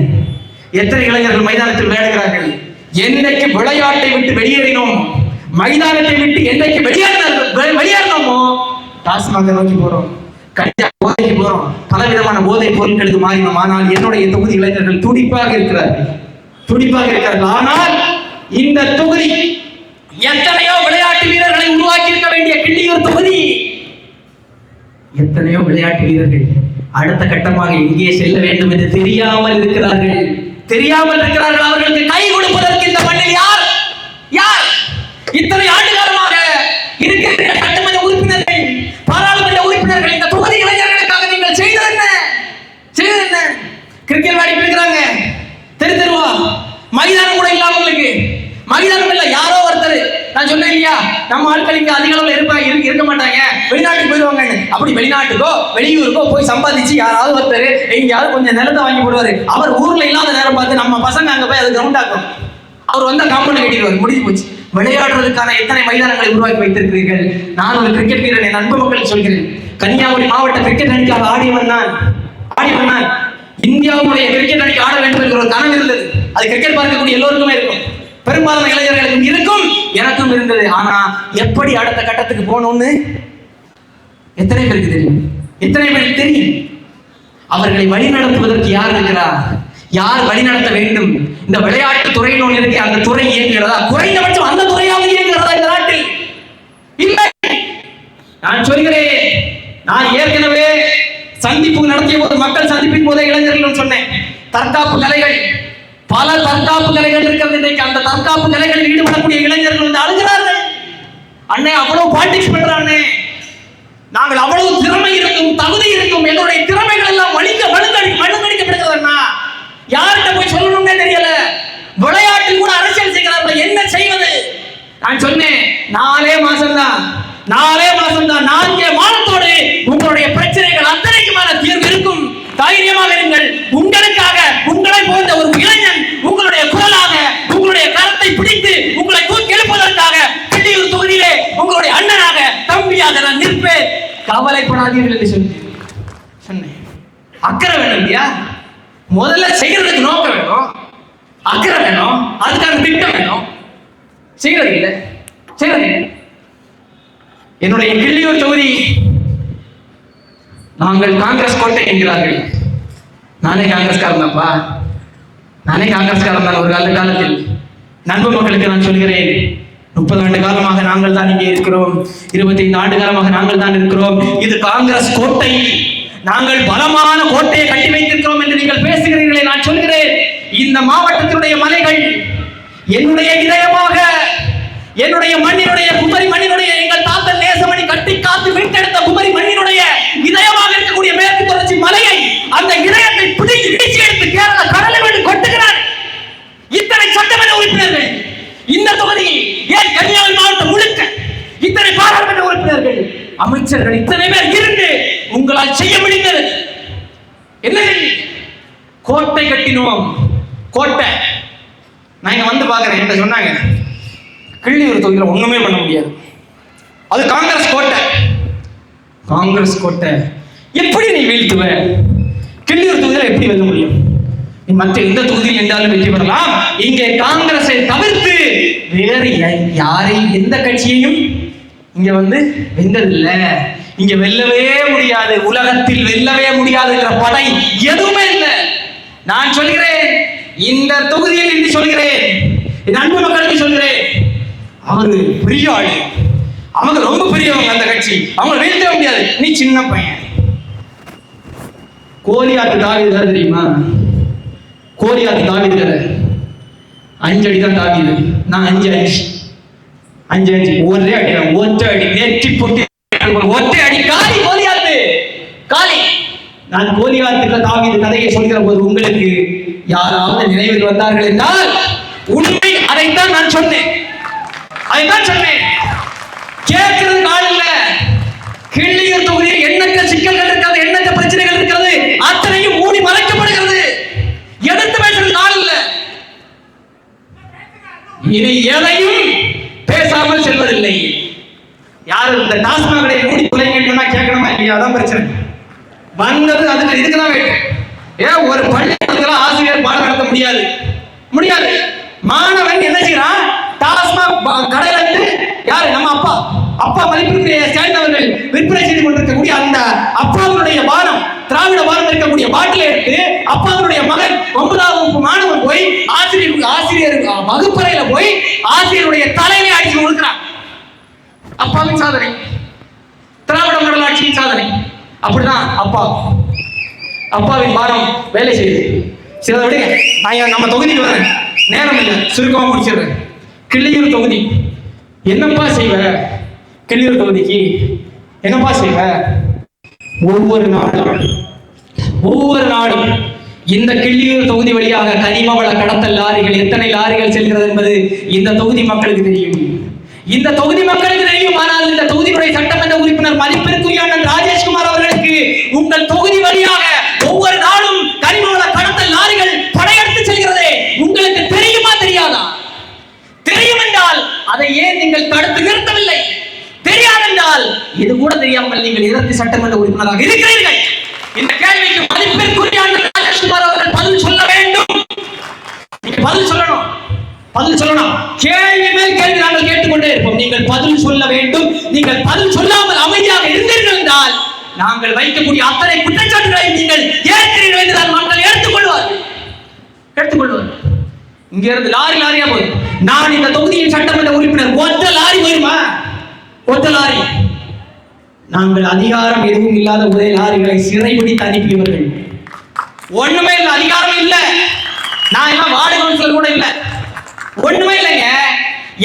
எத்தனை இளைஞர்கள் மைதானத்தில் விளையாடுகிறார்கள்? என்னைக்கு விளையாட்டை விட்டு வெளியேறினோம், மைதானத்தை விட்டு என்னைக்கு வெளியேறினோமோ டாஸ்மாக நோக்கி போறோம், கஞ்சா போதைக்கு போறோம், பலவிதமான போதை பொருட்களுக்கு மாறினோம். ஆனால் என்னுடைய தொகுதி இளைஞர்கள் துடிப்பாக இருக்கிறார்கள். ஆனால் இந்த தொகுதி எத்தனையோ விளையாட்டு வீரர்களை உருவாக்கி இருக்க வேண்டிய கிள்ளியூர் தொகுதி, எத்தனையோ விளையாட்டு வீரர்கள் அடுத்த கட்டமாக எங்கே செல்ல வேண்டும் என்று தெரியாமல் இருக்கிறார்கள். அவர்களுக்கு கை கொடுப்பதற்கு இந்த மண்ணில் யார்? இத்தனை ஆண்டு காலமாக இருக்கிற சட்டமன்ற உறுப்பினர்கள், பாராளுமன்ற உறுப்பினர்கள், இந்த தொகுதி இளைஞர்களுக்காக நீங்கள் செய்தது என்ன? கிரிக்கெட் விளையாடி இருக்கிறாங்க, தெரு அப்படி வெளிநாட்டுக்கோ வெளியூருக்கோ போய் சம்பாதிச்சு யாராவது ஒருத்தர் எங்கேயாவது கொஞ்சம் நிலத்தை வாங்கி போடுவாரு. அவர் ஊர்ல இல்லாத நேரம் பார்த்து நம்ம பசங்க அங்க போய் அது கிரவுண்ட் ஆக்கும். அவர் வந்தா காம்பவுண்ட் கட்டிடுவார், முடிஞ்சு போச்சு. விளையாடுறதுக்கான எத்தனை மைதானங்களை உருவாக்கி வைத்திருக்கிறீர்கள். நான் ஒரு கிரிக்கெட் வீரன், என் அன்பு மக்களுக்கு சொல்கிறேன். கன்னியாகுமரி மாவட்ட கிரிக்கெட் அணிக்காக ஆடியவன் நான். இந்தியாவுடைய கிரிக்கெட் அணிக்கு ஆட வேண்டும் என்கிற ஒரு கனவு இருந்தது. அது கிரிக்கெட் பார்க்கக்கூடிய எல்லோருக்குமே இருக்கும், பெரும்பாலான இளைஞர்களுக்கும் இருக்கும், எனக்கும் இருந்தது. ஆனா எப்படி அடுத்த கட்டத்துக்கு போகணும்னு எத்தனை பேருக்கு தெரியும்? எத்தனை பேருக்கு தெரியும்? அவர்களை வழிநடத்துவதற்கு யார் இருக்கிறார்? யார் வழிநடத்த வேண்டும்? இந்த விளையாட்டு துறையில் ஒன்று இருக்கு, அந்த துறை இயங்குகிறதா? குறைந்தபட்சம் அந்த துறையாவது இயங்குகிறதா இந்த நாட்டில்? இல்லை. நான் சொல்கிறேன், நான் ஏற்கனவே சந்திப்பு நடத்திய போது, மக்கள் சந்திப்பின் போதே இளைஞர்கள் சொன்னேன், தற்காப்பு கலைகள், பல தற்காப்பு கலைகள் இருக்கிறது. இன்றைக்கு அந்த தற்காப்பு கலைகளில் ஈடுபடக்கூடிய இளைஞர்கள் வந்து அழுகிறார்கள். அண்ணே அவ்வளவு பாலிடிக்ஸ் பண்றானே, நாங்கள் அவ்வளவு திறமை இருக்கும், தகுதி இருக்கும், எங்களுடைய திறமைகள் எல்லாம் மழுங்கடிக்கப்படுகிறதுனா யார்கிட்ட போய் சொல்லணும்னே தெரியல. விளையாட்டில் கூட அரசியல் செய்கிறார்கள், என்ன செய்வது? நான் சொன்னேன், 4 மாசம்தான், 4 மாதத்தோடு உங்களுடைய பிரச்சனைகள் அத்தனைக்குமான தீர்வு இருக்கும். தைரியமாக இருங்கள். உங்களுக்காக, உங்களை போன்ற ஒரு இளைஞன் உங்களுடைய குரலாக, உங்களுடைய கரத்தை பிடித்து உங்களை தூக்கி எழுப்பதற்காக கிள்ளியூர் தொகுதியிலே உங்களுடைய அண்ணனாக, தம்பியாக நான் நிற்பேன். கவலைப்படாதீர்கள் என்று சொன்னேன். அக்கறை வேணும் இல்லையா? முதல்ல செய்யறதுக்கு நோக்கம் வேணும், அக்கறை வேணும், அதுக்கான திட்டம் வேணும். செய்யறது இல்லை. என்னுடைய கிள்ளியூர் தொகுதி, நாங்கள் காங்கிரஸ் கோட்டை என்கிறார்கள். நானே காங்கிரஸ்காரன் தான் ஒரு காலத்தில். நண்பு மக்களுக்கு நான் சொல்கிறேன், 30 ஆண்டு காலமாக நாங்கள் தான் இங்கே இருக்கிறோம், 25 ஆண்டு காலமாக நாங்கள் தான் இருக்கிறோம். இது காங்கிரஸ் கோட்டை, நாங்கள் பலமான கோட்டையை கட்டி வைத்திருக்கிறோம் என்று நீங்கள் பேசுகிறீர்களே. நான் சொல்கிறேன், இந்த மாவட்டத்தினுடைய மலைகள் என்னுடைய இதயமாக, என்னுடைய மண்ணினுடைய, குமரி மண்ணினுடைய, எங்கள் தாத்தன் நேசமணி கட்டி காத்து மீட்டெடுத்த குமரி மண்ணினுடைய இதயமாக இருக்கக்கூடிய மேற்கு தொடர்ச்சி மலையை, அந்த இதயத்தை பிடிச்சு வீழ்ச்சி எடுத்து கேரள கடலை விட்டு கொட்டுகிறார். இத்தனை சட்டமன்ற உறுப்பினர்கள் இந்த தொகுதியில், ஏன் கன்னியாகுமரி மாவட்டம் முழுக்க இத்தனை பாராளுமன்ற உறுப்பினர்கள், அமைச்சர்கள் இத்தனை பேர் இருந்து உங்களால் செய்ய முடிந்தது என்ன? கோட்டை கட்டினோம். கோட்டை நான் இங்க வந்து பாக்குறேன், என்ன சொன்னாங்க, கிள்ளியூர் தொகுதியில் ஒண்ணுமே பண்ண முடியாது, அது காங்கிரஸ் கோட்டை. எப்படி நீ வீழ்த்துவ? கிள்ளியூர் தொகுதியில் எப்படி வெல்ல முடியும்? நீ மற்ற எந்த தொகுதியில் என்றாலும் வெற்றி பெறலாம். இங்கே காங்கிரஸை தவிர்த்து வேறு யாரையும், எந்த கட்சியையும் இங்க வந்து வென்றதில்லை. இங்க வெல்லவே முடியாது, உலகத்தில் வெல்லவே முடியாதுங்கிற படை எதுவுமே இல்லை. நான் சொல்கிறேன், இந்த தொகுதியில் என்று சொல்கிறேன், என் அன்பு மக்களுக்கு சொல்கிறேன், அவரு பெரிய ஆளு, அவங்க ரொம்ப பெரியவங்க, அந்த கட்சி அவங்க வீழ்த்தவே முடியாது. நீ சின்ன பையன். கோலியாத்து தாவீது தெரியுமா? கோலியாத்து தாவீது 5 அடி தான் தாவீது, நான் 5 அடி, ஒரே அடி, ஒற்றை அடி, நெற்றி பொட்டி, ஒற்றை அடி, காலி காலி. நான் கோலியாத்துக்கு தாவீது கதையை சொல்கிற போது உங்களுக்கு யாராவது நினைவில் வந்தார்கள் என்றால், உண்மை அதைத்தான் நான் சொன்னேன். கேட்கிறது நாள் இல்ல. கிள்ளியூர் தொகுதியில் எண்ணற்ற சிக்கல்கள் இருக்கிறது, எண்ணற்ற பிரச்சனைகள் இருக்கிறது, அத்தனையும் மூடி மறைக்கப்படுகிறது. எடுத்து பேசுறது நாள் இல்ல. இனி எதையும் பேசாமல் செல்வதில்லை. யாரும் இந்த டாஸ்மாக் மூடி தொலைங்கன்னா கேட்கணுமா இல்லையா? அதான் பிரச்சனை வந்தது. அதுக்கு இதுக்குதான் வேணும். ஏன் ஒரு பள்ளிக்கூடத்துல ஆசிரியர் பாடம் நடத்த முடியாது. மாணவன் என்ன செய்யறான்? டாஸ்மாக் கடையில இருந்து யாரு? நம்ம அப்பா மதிப்பிற்குரிய ஸ்டாலின் அவர்கள் விற்பனை செய்து கொண்டிருக்கக்கூடிய அந்த அப்பாவுடைய பானம், திராவிட பானம் இருக்கக்கூடிய பாட்டிலை எடுத்து அப்பாவுடைய மகன் 9ஆம் வகுப்பு மாணவன் போய் ஆசிரியர் வகுப்பறையில போய் ஆசிரியருடைய தலையிலே அடிச்சு கொடுக்கிறான். அப்பாவின் சாதனை, திராவிட மாடல் ஆட்சியின் சாதனை. அப்படிதான் அப்பாவின் பானம் வேலை செய்யுது. சில விட நான் நம்ம தொகுதிக்கு வரேன், நேரம் இல்லை, சுருக்கமா முடிச்சிடுறேன். கிள்ளியூர் தொகுதி என்னப்பா செய்வ? கிள்ளியூர் தொகுதிக்கு என்னப்பா செய்வ? ஒவ்வொரு நாளும் இந்த கிள்ளியூர் தொகுதி வழியாக கனிமவள கடத்தல் லாரிகள், எத்தனை லாரிகள் செல்கிறது என்பது இந்த தொகுதி மக்களுக்கு தெரியும். ஆனால் இந்த தொகுதியினுடைய சட்டமன்ற உறுப்பினர் மதிப்பிற்குரிய ராஜேஷ்குமார் இது கூட தெரியாமல் நீங்கள் எதற்கு சட்டமன்ற உறுப்பினராக இருக்கிறீர்கள்? இந்த கேள்விக்கு மதிப்பிற்குரிய ராஜேஷ்குமார் அவர்கள் பதில் சொல்ல வேண்டும். நீங்க பதில் சொல்லணும், பதில் சொல்லணும். கேள்வி மேல் கேள்வி நாங்கள் கேட்டுக்கொண்டே இருப்போம். நீங்கள் பதில் சொல்ல வேண்டும். நீங்கள் பதில் சொல்லாமல் அமைதியாக இருந்தீர்கள் என்றால் நாங்கள் வைக்கக்கூடிய அத்தனை குற்றச்சாட்டுகளை நீங்கள் ஏற்கிறீர்கள் என்று தான் மக்கள் எடுத்துக்கொள்வார்கள். இங்க இருந்து லாரியா போகுது. நான் இந்த தொகுதியின் சட்டமன்ற உறுப்பினர். ஒத்த லாரி போயிருமா? ஒத்த லாரி. நாங்கள் அதிகாரம் எதுவும் இல்லாத ஒரே லாரிகளை சிறைபிடித்து அனுப்பியவர்கள். ஒண்ணுமே இல்லை, அதிகாரம் இல்லை. நான் எல்லாம் வார்டு கவுன்சிலர் கூட இல்லை, ஒண்ணுமே இல்லைங்க.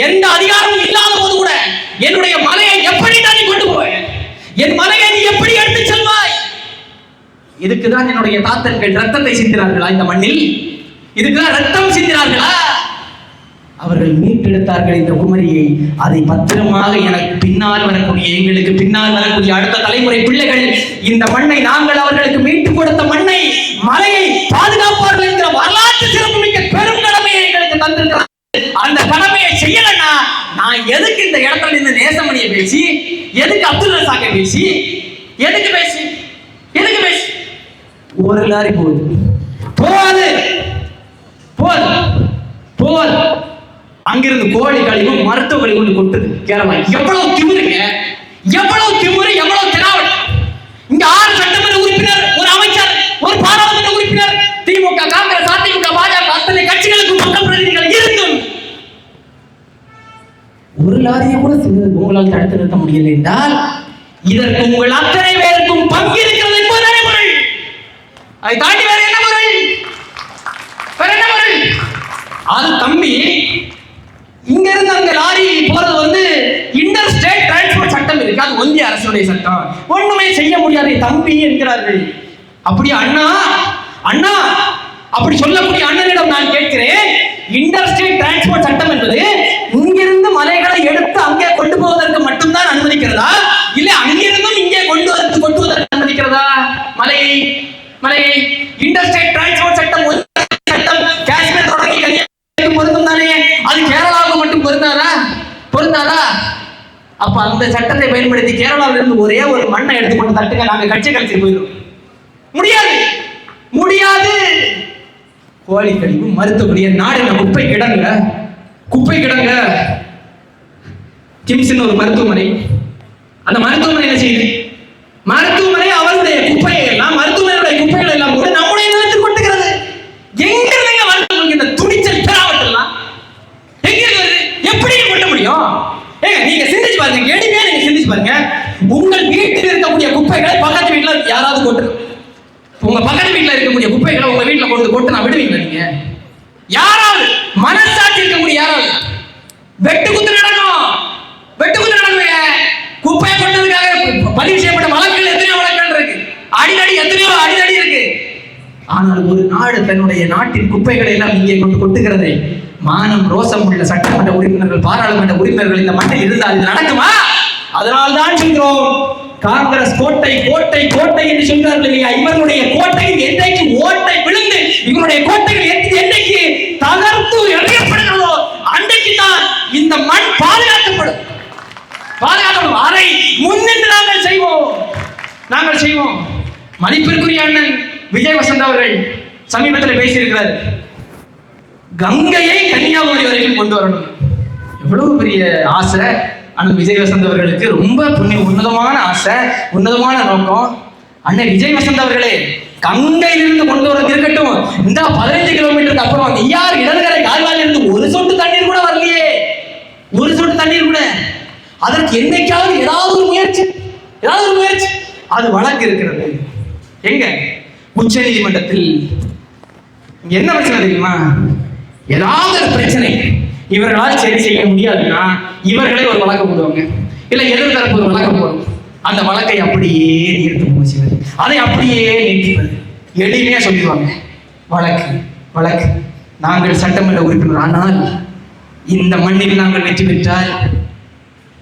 எந்த அதிகாரமும் இல்லாத போது கூட என்னுடைய மலையை எப்படி நீ கொண்டு போய், என் மலையை நீ எப்படி எடுத்து செல்வாய்? இதுக்குதான் என்னுடைய தாத்தர்கள் ரத்தத்தை சிந்தினார்களா இந்த மண்ணில்? இதுக்குதான் ரத்தம் சிந்தினார்களா? அவர்கள் மீட்டெடுத்தார்கள் இந்த குமரியை. அதை பத்திரமாக எனக்கு பின்னால் வரக்கூடிய, எங்களுக்கு பின்னால் வரக்கூடிய அடுத்த தலைமுறை பிள்ளைகள் இந்த மண்ணை, நாங்கள் அவர்களுக்கு மீட்டு கொடுத்த மண்ணை, மலையை பாதுகாப்பார்கள் என்கிற வரலாற்று சிறப்புமிக்க பெரும் கடமையை எங்களுக்கு தந்திருக்கிறார். அந்த கடமையை செய்யலன்னா நான் எதுக்கு இந்த இடத்துல இருந்து நேசமணியை பேசி, எதுக்கு அப்துல் ரசாக்கை பேசி, எதுக்கு பேசி? ஒரு லாரி போகுது, போகாது. அங்கிருந்து கோழி கழிவும் மருத்துவ கழிவு கொட்டுது கேரளா. எவ்வளவு திமிருங்க, எவ்வளவு திமிரு, எவ்வளவு திராவிட. இங்க 6 சட்டமன்ற உறுப்பினர், ஒரு அமைச்சர், ஒரு பாராளுமன்ற உறுப்பினர், திமுக, காங்கிரஸ், அதிமுக, பாஜக அத்தனை கட்சிகளுக்கு மக்கள் பிரதிநிதிகள் இருந்தும் ஒரு லாரியை கூட உங்களால் தடுத்து நிறுத்த முடியவில்லை என்றால் இதற்கு உங்கள் அத்தனை பேருக்கும் பங்கு இருக்கிறது என்பதுதானே பொருள். அதை தாண்டி வேற என்ன பொருள்? அது தம்பி, இங்க இருந்து அந்த லாரி போறது வந்து இன்டர் ஸ்டேட் டிரான்ஸ்போர்ட் சட்டம் இருக்கு, அது ஒன்றிய அரசுடைய சட்டம். ஒண்ணுமே செய்ய முடியாது தம்பி என்கிறார்கள். அப்படியே அண்ணா அப்படி சொல்லக்கூடிய அண்ணனிடம் நான் கேட்கிறேன், இன்டர் ஸ்டேட் டிரான்ஸ்போர்ட் சட்டம் என்பது இங்கிருந்து மலைகளை எடுத்து அங்கே கொண்டு போவதற்கு மட்டும்தான் அனுமதிக்கிறதா, இல்ல அங்கிருந்தும் இங்கே கொண்டுவதற்கு அனுமதிக்கிறதா? மலையை இன்டர் ஸ்டேட் டிரான்ஸ்போர்ட் சட்டம் காஷ்மீர் தொடங்கி கன்னியாகுமரி பொருந்தும் தானே, அது கேரளாவுக்கு மட்டும் பொருந்தாதா? அப்ப அந்த சட்டத்தை பயன்படுத்தி கேரளாவில் இருந்து ஒரே ஒரு மண்ணை எடுத்துக்கொண்டு தட்டுங்க, நாங்க கட்சி கழிச்சு போயிடும். முடியாது. கோழி கழிவு, மருத்துவமனை, நாடு குப்பை கிடங்க. கிம்ஸ்னு ஒரு மருத்துவமனை, அந்த மருத்துவமனை என்ன செய்யுது? மருத்துவமனை அவருடைய குப்பையை எல்லாம், மருத்துவமனையுடைய குப்பைகள் எல்லாம் கூட நம்முடைய நிலத்தில் கொட்டுகிறது. எங்க இருந்தீங்க மருத்துவமனைக்கு இந்த துணிச்சல் பெறாவட்டெல்லாம்? எங்க வருது? எப்படி கொட்ட முடியும்? நீங்க சிந்திச்சு பாருங்க, எளிமையா நீங்க சிந்திச்சு பாருங்க. உங்கள் வீட்டில் இருக்கக்கூடிய குப்பைகளை பக்கத்து வீட்டுல யாராவது கொட்டு, உங்க பக்கத்து வீட்டுல இருக்கக்கூடிய குப்பைகளை உங்க வீட்டுல கொண்டு கொட்டு நான் விடுவீங்க? நீங்க யாராவது மனசாட்சி இருக்கக்கூடிய யாராவது வெட்டு குத்து நடக்கும். குப்பையை கொண்டதுக்காக பதிவு செய்யப்பட்ட வழக்குகள் எத்தனையோ வழக்குகள் இருக்கு, எத்தனையோ அடிதடி இருக்கு. ஆனால் ஒரு நாடு தன்னுடைய நாட்டின் குப்பைகளை எல்லாம் இங்கே கொண்டு கொட்டுகிறது. மானம் ரோசம் உள்ள சட்டமன்ற உறுப்பினர்கள், பாராளுமன்ற உறுப்பினர்கள் இந்த மண்ணில் இருந்தால் இது நடக்குமா? அதனால் தான் சொல்கிறோம், காங்கிரஸ் கோட்டை என்று சொல்கிறார்கள் இல்லையா? இவர்களுடைய கோட்டையில் என்றைக்கு ஓட்டை விழுந்து இவருடைய கோட்டைகள் என்றைக்கு தகர்த்து எறியப்படுகிறதோ அன்றைக்கு தான் இந்த மண் பாதுகாக்கப்படும். அதை முன்னின்று நாங்கள் செய்வோம். மதிப்பிற்குரிய அண்ணன் விஜய் வசந்த் அவர்கள் சமீபத்தில் பேசியிருக்கிறார், கங்கையை கன்னியாகுமரி வரைக்கும் கொண்டு வரணும். எவ்வளவு பெரிய ஆசை அண்ணன் விஜய் வசந்த் அவர்களுக்கு, ரொம்ப உன்னதமான ஆசை, உன்னதமான நோக்கம். அண்ணன் விஜய் வசந்த் அவர்களே, கங்கையிலிருந்து கொண்டு வரது இருக்கட்டும், இந்த 15 கிலோமீட்டருக்கு அப்புறம் நெய்யார் இடதுகரை கால்வாயிலிருந்து ஒரு சொட்டு தண்ணீர் கூட வரலையே, ஒரு சொட்டு தண்ணீர் கூட. அதற்கு என்னைக்காவது ஏதாவது ஒரு முயற்சி, அது வழக்கு இருக்கிறது. எங்க? உச்ச நீதிமன்றத்தில். என்ன பிரச்சனை தெரியுமா? ஏதாவது ஒரு பிரச்சனை இவர்களால் சரி செய்ய முடியாதுன்னா இவர்களே ஒரு வழக்கு போடுவாங்க, இல்ல எதிர்த்தரப்பு ஒரு வழக்கு போடும். அந்த வழக்கை அப்படியே நிறுத்த முயற்சிவது, அதை அப்படியே நீட்டிப்பது. எளிமையா சொல்லிடுவாங்க, வழக்கு. நாங்கள் சட்டமன்ற உறுப்பினர், ஆனால் இந்த மண்ணில் நாங்கள் வெற்றி பெற்றால்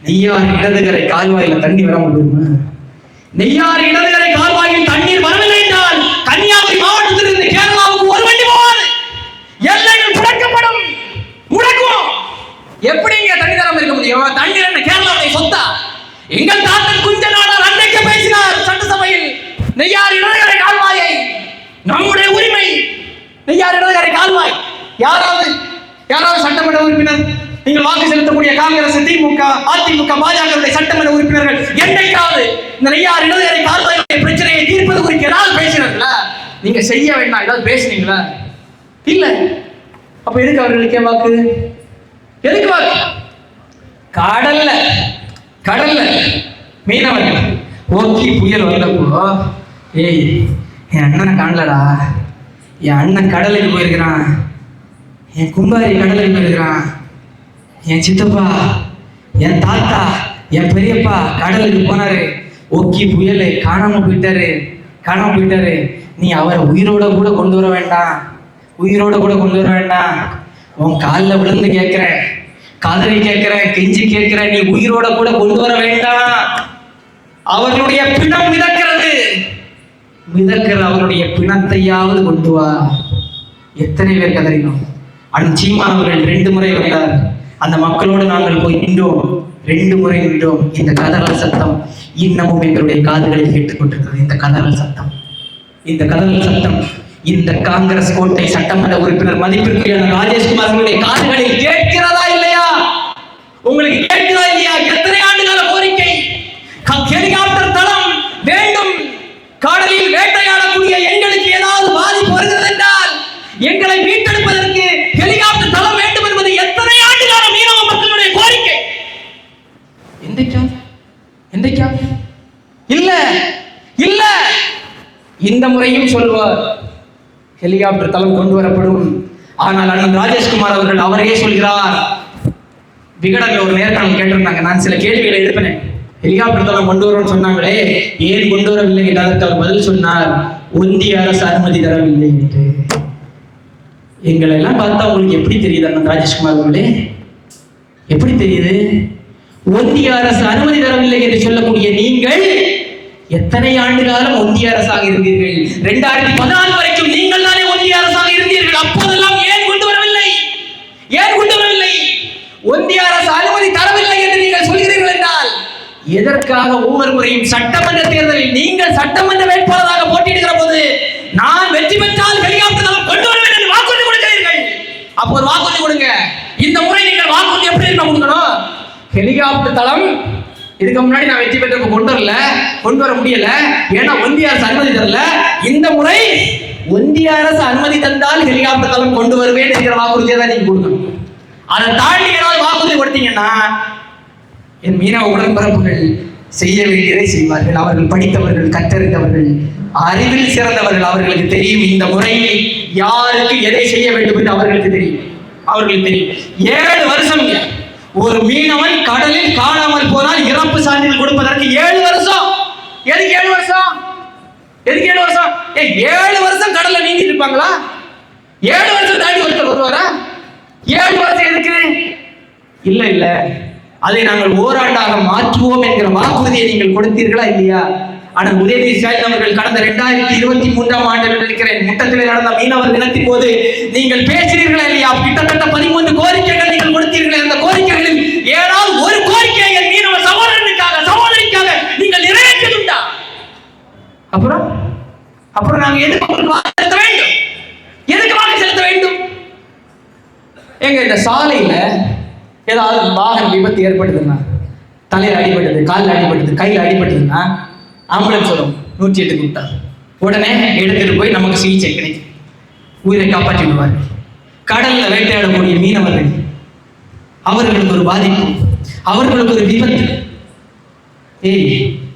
நெய்யார் இடதுகரை கால்வாயில தண்ணி வர முடியுமா? நெய்யார் இடதுகரை கால்வாயில் தண்ணீர் வரவில்லை என்றால் கன்னியாகுமரி மாவட்டத்திலிருந்து கேரளாவுக்கு ஒரு வண்டி போவாது. எல்லைகள் முடக்குவோம். எப்படி இங்க தண்ணி தரம் இருக்க முடியும்? தண்ணீர் என்ன கேரளாவுடைய சொத்தா? எங்கள் தாத்தன் குஞ்ச நாடார் அன்றைக்கு பேசினார் சட்டசபையில், நெய்யார் இடதுகரை கால்வாயை நம்முடைய உரிமை. நெய்யார் இடதுகரை கால்வாய் யாராவது சட்டமன்ற உறுப்பினர், நீங்கள் வாக்கு செலுத்தக்கூடிய காங்கிரஸ், திமுக, அதிமுக, பாஜக சட்டமன்ற உறுப்பினர்கள் என்னைக்காவது இந்த நெய்யார் இடதுகரை கால்வாய் பிரச்சனையை தீர்ப்பது குறித்து ஏதாவது பேசினார்களா? நீங்க செய்ய வேண்டாம் ஏதாவது பேசுனீங்களா? இல்ல. அப்ப எதுக்கு அவர்களுக்கே வாக்கு? எதுக்கு வாக்கு? கடல்ல மீனவர்கள் ஓகி புயல் வந்தப்போ, ஏய் என் அண்ணனை காணலடா, என் அண்ணன் கடலுக்கு போயிருக்கிறான், என் கும்பாரி கடலுக்கு போயிருக்கிறான், என் சித்தப்பா, என் தாத்தா, என் பெரியப்பா கடலுக்கு போனாரு, ஓகி புயல் காணாம போயிட்டாரு, நீ அவரை உயிரோட கூட கொண்டு வர வேண்டாம், உன் காலில் விழுந்து கேட்கிறேன், கதறி கேட்கிறேன், கெஞ்சி கேட்கிறேன், நீ உயிரோட கூட கொண்டு வர வேண்டாம். அவர்களுடைய பிணம் மிதக்கிற அவருடைய பிணத்தையாவது கொண்டு வா. எத்தனை பேர் கதறினோம். அண்ணன் சீமான் அவர்கள் 2 முறை வந்தார். அந்த மக்களோடு நாங்கள் போய் நின்றோம், 2 முறை நின்றோம். இந்த கதறல் சத்தம் இன்னமும் எங்களுடைய காதுகளில் கேட்டுக்கொண்டிருக்கிறது. இந்த கதறல் சத்தம் இந்த காங்கிரஸ் கோட்டை சட்டமன்ற உறுப்பினர் மதிப்பிற்குரிய ராஜேஷ்குமார் அவர்களுடைய காதுகளில் கேட்கிறதா இல்லையா? உங்களுக்கு கேட்கிறதா இல்லையா? எத்தனை ஆண்டுகால கோரிக்கை? ஹெலிகாப்டர் தளம் வேண்டும். கடலில் வேட்டையாடக்கூடிய எங்களுக்கு ஏதாவது பாதிப்பு வருகிறது என்றால் எங்களை மீட்டெடுப்பதற்கு ஹெலிகாப்டர் தளம் வேண்டும் என்பது எத்தனை ஆண்டுகால மீனவ மக்களுடைய கோரிக்கை. எந்தைக்கா இல்ல இந்த முறையும் சொல்வார், ஹெலிகாப்டர் தளம் கொண்டு வரப்படும். ஆனால் அண்ணன் ராஜேஷ்குமார் அவர்கள் அவரே சொல்கிறார். விகடன்ல ஒரு நேர்காணல் கேட்டிருந்தாங்க, நான் சில கேள்விகளை எழுப்பினேன். ஹெலிகாப்டர் தளம் கொண்டு வரும்னு சொன்னாங்களே, ஏன் கொண்டு வரவில்லை என்று அதற்கு அவர் பதில் சொன்னார், ஒன்றிய அரசு அனுமதி தரவில்லை என்று. எங்களை எல்லாம் பார்த்தா உங்களுக்கு எப்படி தெரியுது அண்ணன் ராஜேஷ்குமார் அவர்களே? எப்படி தெரியுது? ஒன்றிய அரசு அனுமதி தரவில்லை என்று சொல்லக்கூடிய நீங்கள் எத்தனை ஆண்டு காலம் ஒன்றிய அரசாக இருந்தீர்கள்? 2014 வரைக்கும் நீங்கள் தானே ஒன்றிய அரசாக இருந்தீர்கள். அப்போதெல்லாம் ஏன் கொண்டு வரவில்லை? ஒன்றிய அரசு அனுமதி தரவில்லை என்று நீங்கள் சொல்கிறீர்கள் என்றால் எதற்காக ஒவ்வொரு முறையும் சட்டமன்ற தேர்தலில் நீங்கள் சட்டமன்ற வேட்பாளராக போட்டியிடுகிற போது நான் வெற்றி பெற்றால் ஹெலிகாப்டர் தளம் கொண்டு வருவேன் என்று வாக்குறுதி கொடுக்கிறீர்கள். அப்போ ஒரு வாக்குறுதி கொடுங்க. இந்த முறை நீங்கள் வாக்குறுதி எப்படி கொடுக்கணும்? ஹெலிகாப்டர் தளம் இதுக்கு முன்னாடி நான் வெற்றி பெற்ற கொண்டு வர முடியல, ஏன்னா ஒன்றிய அரசு அனுமதி தரல. இந்த முறை ஒன்றிய அரசு அனுமதி தந்தால் ஹெலிகாப்டர் தளம் கொண்டு வருவேன் என்கிற வாக்குறுதியை தான் நீங்க கொடுக்கணும். அதை தாண்டி ஏதாவது வாக்குறுதி கொடுத்தீங்கன்னா என் மீனவ உடன்பிறப்புகள் செய்ய வேண்டியதை செய்வார்கள். அவர்கள் படித்தவர்கள், கற்றறிந்தவர்கள், அறிவில் சிறந்தவர்கள். அவர்களுக்கு தெரியும் இந்த முறை யாருக்கு எதை செய்ய வேண்டும் என்று அவர்களுக்கு தெரியும். 7 வருஷம் ஒரு மீனவன் கடலில் காணாமல் போனால் இறப்பு சான்றிதழ் கொடுப்பதற்கு 7 வருஷம். எதுக்கு 7 வருஷம்? 7 வருஷம் கடல்ல நீந்தி இருப்பாங்களா? 7 வருஷம் தாண்டி ஒருத்தர் வருவாரா? 7 வருஷம் எதுக்கு? இல்ல அதை நாங்கள் ஓராண்டாக மாற்றுவோம் என்கிற வாக்குறுதியை நீங்கள் கொடுத்தீர்களா இல்லையா? ஆனால் உதயநிதி ஸ்டாலின் அவர்கள் கடந்த 2023ஆம் ஆண்டில் இருக்கிறேன் முட்டத்தில் நடந்த மீனவர் தினத்தின் போது நீங்கள் பேசினீர்களா இல்லையா? கிட்டத்தட்ட 13 கோரிக்கைகள் நீங்கள் கொடுத்தீர்களே. அந்த கோரிக்கைகளில் ஏதாவது ஒரு கோரிக்கை என் மீனவ சகோதரிக்காக நீங்கள் நிறைவேற்றுண்டா? அப்புறம் நாங்க எதுக்கு வாக்கு செலுத்த வேண்டும்? இந்த சாலையில ஏதாவது வாகன விபத்து ஏற்படுதுன்னா, தலையில் அடிபட்டது, காலில் அடிபட்டது, கையில் அடிபட்டதுன்னா ஆம்புலன்ஸ் வரும், 108 கூப்பிட்டா உடனே எடுத்துட்டு போய் நமக்கு சிகிச்சை கிடைக்கும், உயிரை காப்பாற்றி விடுவார். கடல்ல வேட்டையாடக்கூடிய மீனவர்கள், அவர்களுக்கு ஒரு பாதிப்பு, அவர்களுக்கு ஒரு விபத்து.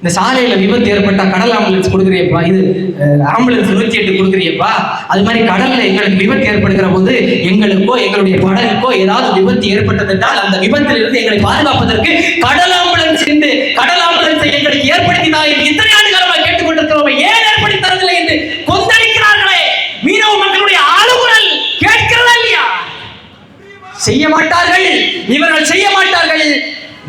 இந்த சாலையில விபத்து ஏற்பட்டா கடல் ஆம்புலன்ஸ் கொடுக்குறியப்பா, இது ஆம்புலன்ஸ் 108 கொடுக்குறியப்பா. அது மாதிரி கடல்ல எங்களுக்கு விபத்து ஏற்படுகிற போது எங்களுக்கோ எங்களுடைய படகுக்கோ ஏதாவது விபத்து ஏற்பட்டது என்றால் அந்த விபத்தில் இருந்து எங்களை பாதுகாப்பதற்கு கடல் ஆம்புலன்ஸ் எங்களுக்கு ஏற்படுத்தினா என்று இத்தனை ஆண்டு காலமாக கேட்டுக்கொண்டிருக்கிறோம். ஏன் ஏற்படுத்தி தரவில்லை என்று கொந்தளிக்கிறார்களே. மீனவ மக்களுடைய ஆளுகுரல் கேட்கிறதா இல்லையா? செய்ய மாட்டார்கள், இவர்கள் செய்ய மாட்டார்கள்.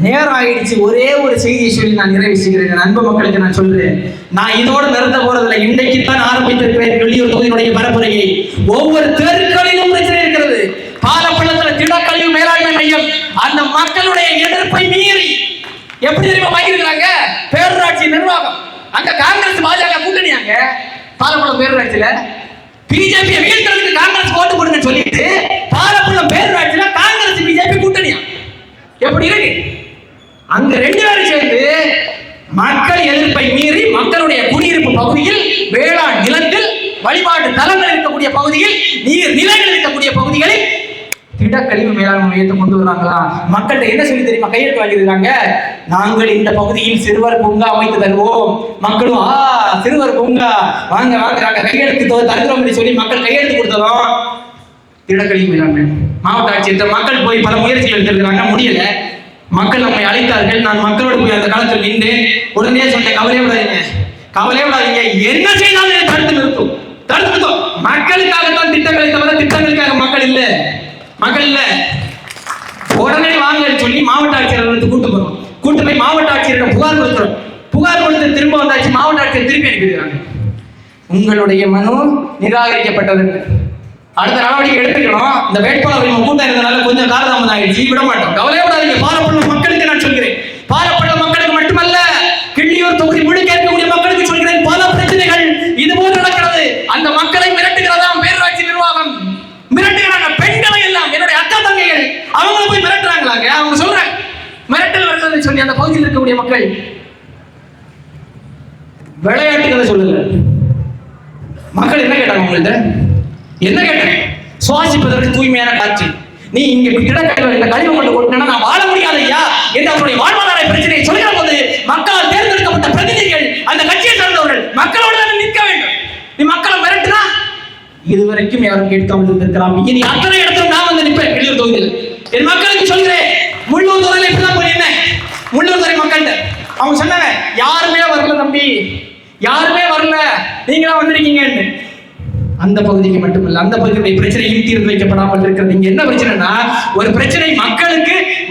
நேரம் ஆயிடுச்சு. ஒரே ஒரு செய்தியை சொல்லி நான் நிறைவு செய்கிறேன். அன்பு மக்களுக்கு நான் சொல்றேன், நான் இதோடு நிறுத்த போறதில்லை. இன்றைக்குத்தான் ஆரம்பித்திருக்கிறேன் வெளியூர் தொகுதியினுடைய பரப்புரையை. ஒவ்வொரு தெருக்களிலும் பிரச்சனை இருக்கிறது. பாலப்பள்ளத்தில் திடக்கழிவு மேலாண்மை மையம் அந்த மக்களுடைய எதிர்ப்பை மீறி எப்படி தெரியுமா வாங்கியிருக்கிறாங்க? பேரூராட்சி நிர்வாகம். அங்க காங்கிரஸ் பாஜக கூட்டணியாங்க. பாலக்குளம் பேரூராட்சியில பிஜேபியை வீழ்த்துறதுக்கு காங்கிரஸ் ஓட்டு போடுங்கன்னு சொல்லிட்டு பாலக்குளம் பேரூராட்சியில காங்கிரஸ் பிஜேபி கூட்டணியா எப்படி இருக்கு? அங்க ரெண்டு பேரும் சேர்ந்து மக்கள் எதிர்ப்பை மீறி மக்களுடைய குடியிருப்பு பகுதியில், வேளாண் நிலத்தில், வழிபாட்டு தலங்கள் இருக்கக்கூடிய பகுதியில், நீர் நிலைகள் இருக்கக்கூடிய பகுதிகளில் திடக்கழிவு மேலாண்மை மையத்தை கொண்டு வராங்களா? மக்கள்கிட்ட என்ன சொல்லி தெரியுமா கையெழுத்து வாங்கியிருக்காங்க? நாங்கள் இந்த பகுதியில் சிறுவர் பூங்கா அமைத்து தருவோம். மக்களும் சிறுவர் பூங்கா வாங்க வாங்க நாங்க கையெழுத்து தருகிறோம் சொல்லி மக்கள் கையெழுத்து கொடுத்ததும் திடக்கழிவு மேலாண்மை மாவட்ட ஆட்சியர் மக்கள் போய் பல முயற்சிகள் எடுத்திருக்கிறாங்க, முடியல. மக்கள் நம்மை அழைத்தார்கள். நான் மக்களோடு போய் அந்த காலத்தில் நின்று உடனே சொன்னேன், கவலையப்படாதீங்க, என்ன செய்தாலும் தடுத்து நிறுத்தும். மக்களுக்காகத்தான் திட்டங்களை தவிர திட்டங்களுக்காக மக்கள் இல்ல. உடனே வாங்கன்னு சொல்லி மாவட்ட ஆட்சியர் கூட்டு போய் மாவட்ட ஆட்சியரிடம் புகார் கொடுத்து திரும்ப வந்தாச்சு. மாவட்ட ஆட்சியர் திருப்பி அனுப்பிடுறாங்க, உங்களுடைய மனு நிராகரிக்கப்பட்டது, அடுத்த நடவடிக்கை எடுத்துக்கணும். இந்த வேட்பாளர் கூட்டம் இருந்தனால கொஞ்சம் காலதாமதம் ஆயிடுச்சு, விட மாட்டோம். கவலையப்படாதீங்க. பாலப்பள்ளம் மக்களுக்கு நான் சொல்கிறேன், பாலப்பள்ளம் மக்களுக்கு மட்டுமல்ல, கிள்ளியூர் தொகுதி முழுக்க இருக்கக்கூடிய மக்களுக்கு சொல்கிறேன், பல பிரச்சனைகள் இதுபோல் நடக்கிறது. அந்த மக்களை மிரட்டுகிறதா பேரூராட்சி நிர்வாகம், மிரட்டுகிறாங்க. பெண்களை எல்லாம் என்னுடைய அக்கா தங்கைகள் அவங்க போய் மிரட்டுறாங்களாங்க. அவங்க சொல்றாங்க மிரட்டல் வருகிறது சொல்லி அந்த பகுதியில் இருக்கக்கூடிய மக்கள். விளையாட்டுகளை சொல்லல, மக்கள் என்ன கேட்டாங்க? உங்கள்கிட்ட என்ன கேட்டாங்க? சுவாசிப்பதற்கு தூய்மையான காற்று. நீ இங்க இந்த கழிவு கொண்டு கொட்டினா நான் வாழ முடியாது ஐயா என்று அவருடைய வாழ்வாதார பிரச்சனையை சொல்கிற போது மக்களால் தேர்ந்தெடுக்கப்பட்ட பிரதிநிதிகள், அந்த கட்சியை சார்ந்தவர்கள் மக்களோடு தான் நிற்க வேண்டும். நீ மக்களை மிரட்டுனா இதுவரைக்கும் யாரும் கேட்காமல் இருந்திருக்கலாம். இனி அத்தனை இடத்துல நான் வந்து நிற்பேன். கிளியூர் தொகுதியில் என் மக்களுக்கு சொல்கிறேன், முள்ளூர் துறையில இப்படிதான் போய் என்ன முள்ளூர் துறை மக்கள்கிட்ட அவங்க சொன்னாங்க, யாருமே வரல தம்பி, யாருமே வரல, நீங்களா வந்திருக்கீங்கன்னு. அந்த பகுதிக்கு மட்டுமல்ல, அந்த பகுதியுடைய பிரச்சனையும் தீர்த்து வைக்கப்படாமல் இருக்கிறது. இங்க என்ன பிரச்சனைனா, ஒரு பிரச்சனை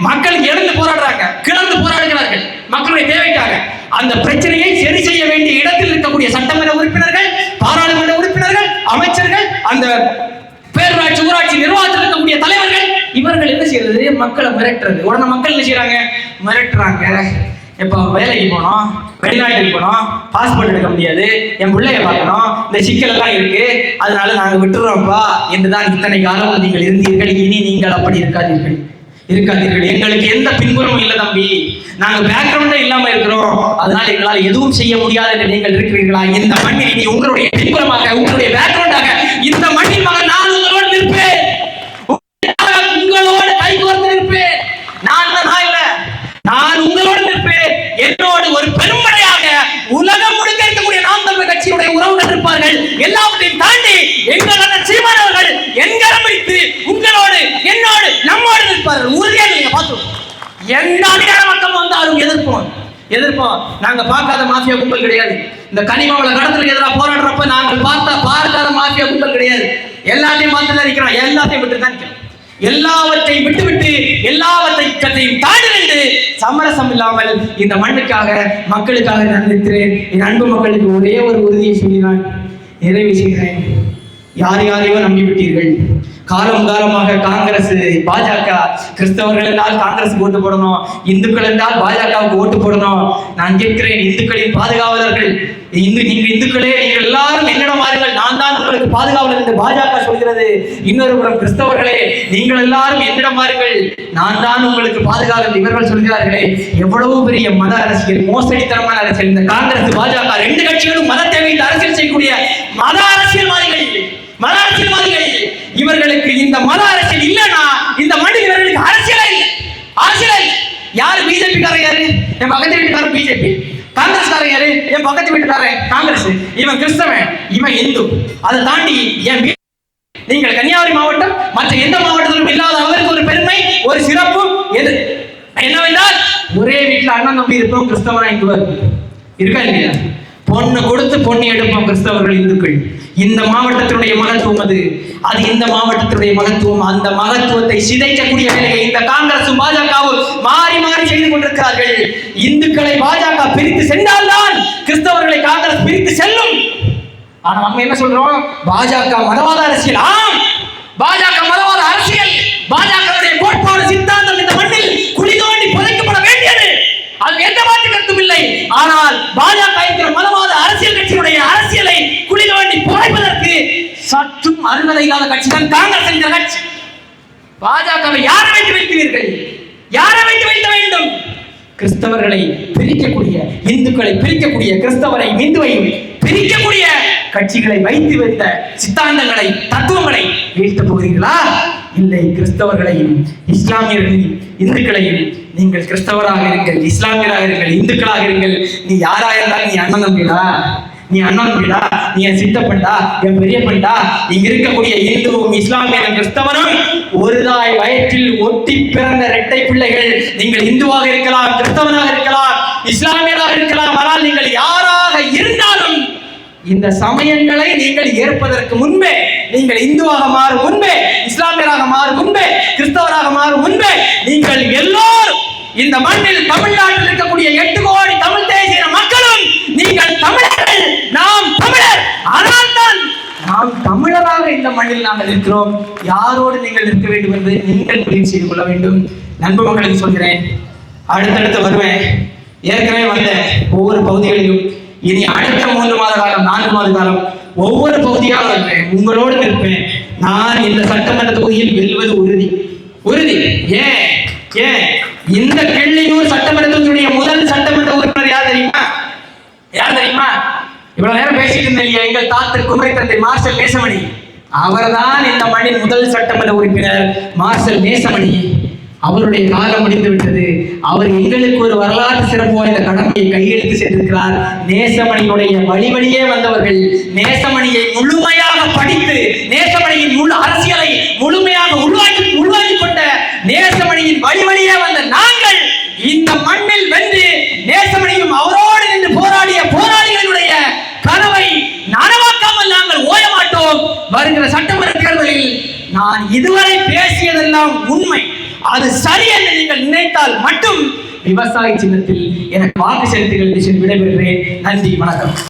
மக்கள் எழுந்து போராடுறாங்க, கிளர்ந்து போராடுகிறார்கள் மக்களுடைய தேவைக்காக. அந்த பிரச்சனையை சரி செய்ய வேண்டிய இடத்தில் இருக்கக்கூடிய சட்டமன்ற உறுப்பினர்கள், பாராளுமன்ற உறுப்பினர்கள், அமைச்சர்கள், அந்த பேரூராட்சி ஊராட்சி நிர்வாகத்தில் இருக்கக்கூடிய தலைவர்கள், இவர்கள் என்ன செய்யறது? மக்களை மிரட்டுறது. உடனே மக்கள் என்ன செய்யறாங்க? மிரட்டுறாங்க. இப்போ வேலைக்கு போனோம், வெளிநாட்டுக்கு போனோம், பாஸ்போர்ட் எடுக்க முடியாது, என் பிள்ளைய பார்க்கணும், இந்த சிக்கல் எல்லாம் இருக்கு, அதனால நாங்கள் விட்டுறோம்ப்பா என்றுதான் இத்தனை காலம் நீங்கள் இருந்தீர்கள். இனி நீங்கள் அப்படி இருக்காதீர்கள். எங்களுக்கு எந்த பின்புறமும் இல்லை தம்பி, நாங்க பேக்ரவுண்டே இல்லாம இருக்கிறோம், அதனால எங்களால் எதுவும் செய்ய முடியாது என்று நீங்கள் இருக்கிறீர்களா? இந்த மண்ணில் இனி உங்களுடைய பின்புறமாக, உங்களுடைய பேக்ரவுண்டாக இந்த மண்ணின் மகன் நான் உங்களோடு நிற்பேன், உங்களோடு கைகோர்த்து நிற்பேன். நான் உங்களோடு நிற்பேன். என்னோடு ஒரு பெரும்படையாக உலகம் முழுக்க இருக்கக்கூடிய நாம் தமிழர் கட்சியுடைய உறவுகள் இருப்பார்கள். எல்லாவற்றையும் தாண்டி எங்கள் அண்ணன் சீமான் அவர்கள் எங்கரம் பிடித்து உங்களோடு, என்னோடு, நம்மோடு நிற்பார்கள். உறுதியாக நீங்க பார்த்தோம். எந்த அதிகார மக்கள் வந்தாலும் எதிர்ப்போம். நாங்க பார்க்காத மாஃபியா கும்பல் கிடையாது. இந்த கனிமவள கடத்தலுக்கு எதிராக போராடுறப்ப நாங்கள் பார்க்காத மாஃபியா கும்பல் கிடையாது. எல்லாத்தையும் பார்த்து தான் நிற்கிறோம், எல்லாத்தையும் விட்டு தான் நிற்கிறோம். எல்லாவற்றையும் விட்டுவிட்டு எல்லாவற்றையும் தாண்டி நின்று சமரசம் இல்லாமல் இந்த மண்ணுக்காக, மக்களுக்காக நான் நிற்கிறேன். என் அன்பு மக்களுக்கு ஒரே ஒரு உறுதியை சொல்லி நான் நிறைவு செய்கிறேன். யாரையோ நம்பிவிட்டீர்கள். காலமாக காங்கிரஸ், பாஜக, கிறிஸ்தவர்கள் என்றால் காங்கிரஸ் ஓட்டு போடணும், இந்துக்கள் என்றால் பாஜகவுக்கு ஓட்டு போடணும். நான் கேட்கிறேன், இந்துக்களின் பாதுகாவலர்கள், நீங்கள் இந்துக்களே, நீங்கள் எல்லாரும் என்னிடம் வாருங்கள், நான் தான் உங்களுக்கு பாதுகாவலர் என்று பாஜக சொல்கிறது. இன்னொரு புறம் கிறிஸ்தவர்களே, நீங்கள் எல்லாரும் என்னிடம் வாருங்கள், நான் தான் உங்களுக்கு பாதுகாவலர் இவர்கள் சொல்கிறார்களே. எவ்வளவு பெரிய மத அரசியல், மோசடித்தனமான அரசியல். இந்த காங்கிரஸ், பாஜக ரெண்டு கட்சிகளும் மதத்தை வைத்து அரசியல் செய்யக்கூடிய மத அரசியல்வாதிகள். இவர்களுக்கு இந்த மத அரசியல் இல்லைன்னா இந்த மண்ணில் இவர்களுக்கு அரசியலே இல்லை. யாரு? பிஜேபி காரன். யாரு? என் பக்கத்து வீட்டுக்காரன் பிஜேபி. காங்கிரஸ் காரன் யாரு? என் பக்கத்து வீட்டுக்காரன் காங்கிரஸ். இவன் கிறிஸ்தவன், இவன் இந்து. அதை தாண்டி நீங்கள் கன்னியாகுமரி மாவட்டம் மற்ற எந்த மாவட்டத்திலும் இல்லாத அவருக்கு ஒரு பெருமை, ஒரு சிறப்பு என்னவென்றால் ஒரே வீட்டில் அண்ணன் தம்பி இருப்போம். கிறிஸ்தவனா இந்துவா இருக்கா இல்லையா? பொண்ணு கொடுத்து பொண்ணு எடுப்போம் கிறிஸ்தவர்கள், இந்துக்கள். இந்த மாவட்டத்தினுடைய மகத்துவம் அது இந்த மாவட்டத்தினுடைய மகத்துவம். அந்த மகத்துவத்தை சிதைக்கக்கூடிய வேலையை இந்த காங்கிரசும் பாஜகவும் மாறி செய்து கொண்டிருக்கிறார்கள். இந்துக்களை பாஜக பிரித்து சென்றால்தான் கிறிஸ்தவர்களை காங்கிரஸ் பிரித்து செல்லும். ஆனா நம்ம என்ன சொல்றோம்? பாஜக மதவாத அரசியல். பாஜக மதவாத அரசியல். பாஜக கோட்பாடு சித்தாந்தம் இந்த மண்ணில் குழி தோண்டி புதைக்கப்பட வேண்டியது. அது பேசுவதற்கும் அருகதை இல்லாத கட்சி தான் காங்கிரஸ் என்கிற கட்சி. பாஜகவை யாரை வைத்து வைக்கிறீர்கள்? யாரை வைத்து வைக்க வேண்டும்? கிறிஸ்தவர்களை பிரிக்கக்கூடிய, இந்துக்களை பிரிக்கக்கூடிய, கிறிஸ்தவரை இந்துவை பிரிக்கக்கூடிய கட்சிகளை வைத்து வைத்த சித்தாந்தங்களை, தத்துவங்களை வீழ்த்த போகிறீர்களா? இல்லை, கிறிஸ்தவர்களையும் இஸ்லாமியர்களையும் இந்துக்களையும் நீங்கள் கிறிஸ்தவராக இருங்கள், இஸ்லாமியராக இருங்கள், இந்துக்களாக இருங்கள், நீ யாரா இருந்தாலும் நீ அண்ணன் தம்பிடா, நீ அண்ணன் தம்பிடா, நீ என் சித்தப்பண்டா, என் பெரியப்பண்டா. இங்க இருக்கக்கூடிய இந்துவும் இஸ்லாமியரும் கிறிஸ்தவனும் ஒரு தாய் வயிற்றில் ஒட்டி பிறந்த இரட்டை பிள்ளைகள். நீங்கள் இந்துவாக இருக்கலாம், கிறிஸ்தவனாக இருக்கலாம், இஸ்லாமியராக இருக்கலாம், ஆனால் நீங்கள் யாராக இருந்தாலும் இந்த சமயங்களை நீங்கள் ஏற்பதற்கு முன்பே, நீங்கள் இந்துவாக மாறும் முன்பே, இஸ்லாமியராக மாறும் முன்பே, கிறிஸ்தவராக மாறும் முன்பே, நீங்கள் எல்லோரும் இந்த மண்ணில், தமிழ்நாட்டில் இருக்கக்கூடிய 8 கோடி தமிழ் தேசிய மக்களும் நீங்கள் தமிழர்கள், நாம் தமிழர். ஆனால் தான் நாம் தமிழராக இந்த மண்ணில் நாங்கள் இருக்கிறோம். யாரோடு நீங்கள் இருக்க வேண்டும் என்பதை நீங்கள் முடிவு செய்து கொள்ள வேண்டும். நண்பு மக்களுக்கு சொல்கிறேன், அடுத்தடுத்து வருவேன். ஏற்கனவே வந்த ஒவ்வொரு பகுதிகளிலும் இனி அடுத்த 3 மாத காலம், 4 மாத காலம் ஒவ்வொரு பகுதியாக வருவேன், உங்களோடு இருப்பேன். நான் இந்த சட்டமன்ற தொகுதியில் வெல்வது உறுதி, உறுதி. ஏன் ஏன் இந்த கிள்ளியூர் சட்டமன்ற தொகுதியுடைய முதல் சட்டமன்ற உறுப்பினர் யார் தெரியுமா? யார் தெரியுமா? இவ்வளவு நேரம் பேசிட்டு இருந்தீங்க, எங்கள் தாத்தர் குமரி தந்தை மார்ஷல் நேசமணி. அவர்தான் இந்த மண்ணின் முதல் சட்டமன்ற உறுப்பினர் மார்ஷல் நேசமணி. அவருடைய காலம் முடிந்து விட்டது. அவர் எங்களுக்கு ஒரு வரலாற்று சிறப்பு வாய்ந்த கடமையை கையெழுத்து செய்திருக்கிறார். நேசமணியுடைய வழி வழியே வந்தவர்கள், நேசமணியை முழுமையாக படித்து, நேசமணியின் முழு அரசியலை முழுமையாக உருவாக்கி கொண்ட நேசமணியின் வழி வழியே வந்த நாங்கள் இந்த மண்ணில் வென்று நேசமணியும் அவரோடு நின்று போராடிய போராளிகளுடைய கனவை நனவாக்காமல் நாங்கள் ஓய மாட்டோம். வருகிற சட்டமன்ற தேர்தலில் நான் இதுவரை பேசியதெல்லாம் உண்மை, அது சரி என்று நீங்கள் நினைத்தால் மட்டும் விவசாய சின்னத்தில் எனக்கு வாக்கு செலுத்துங்கள் என்று விடைபெறுகிறேன். நன்றி, வணக்கம்.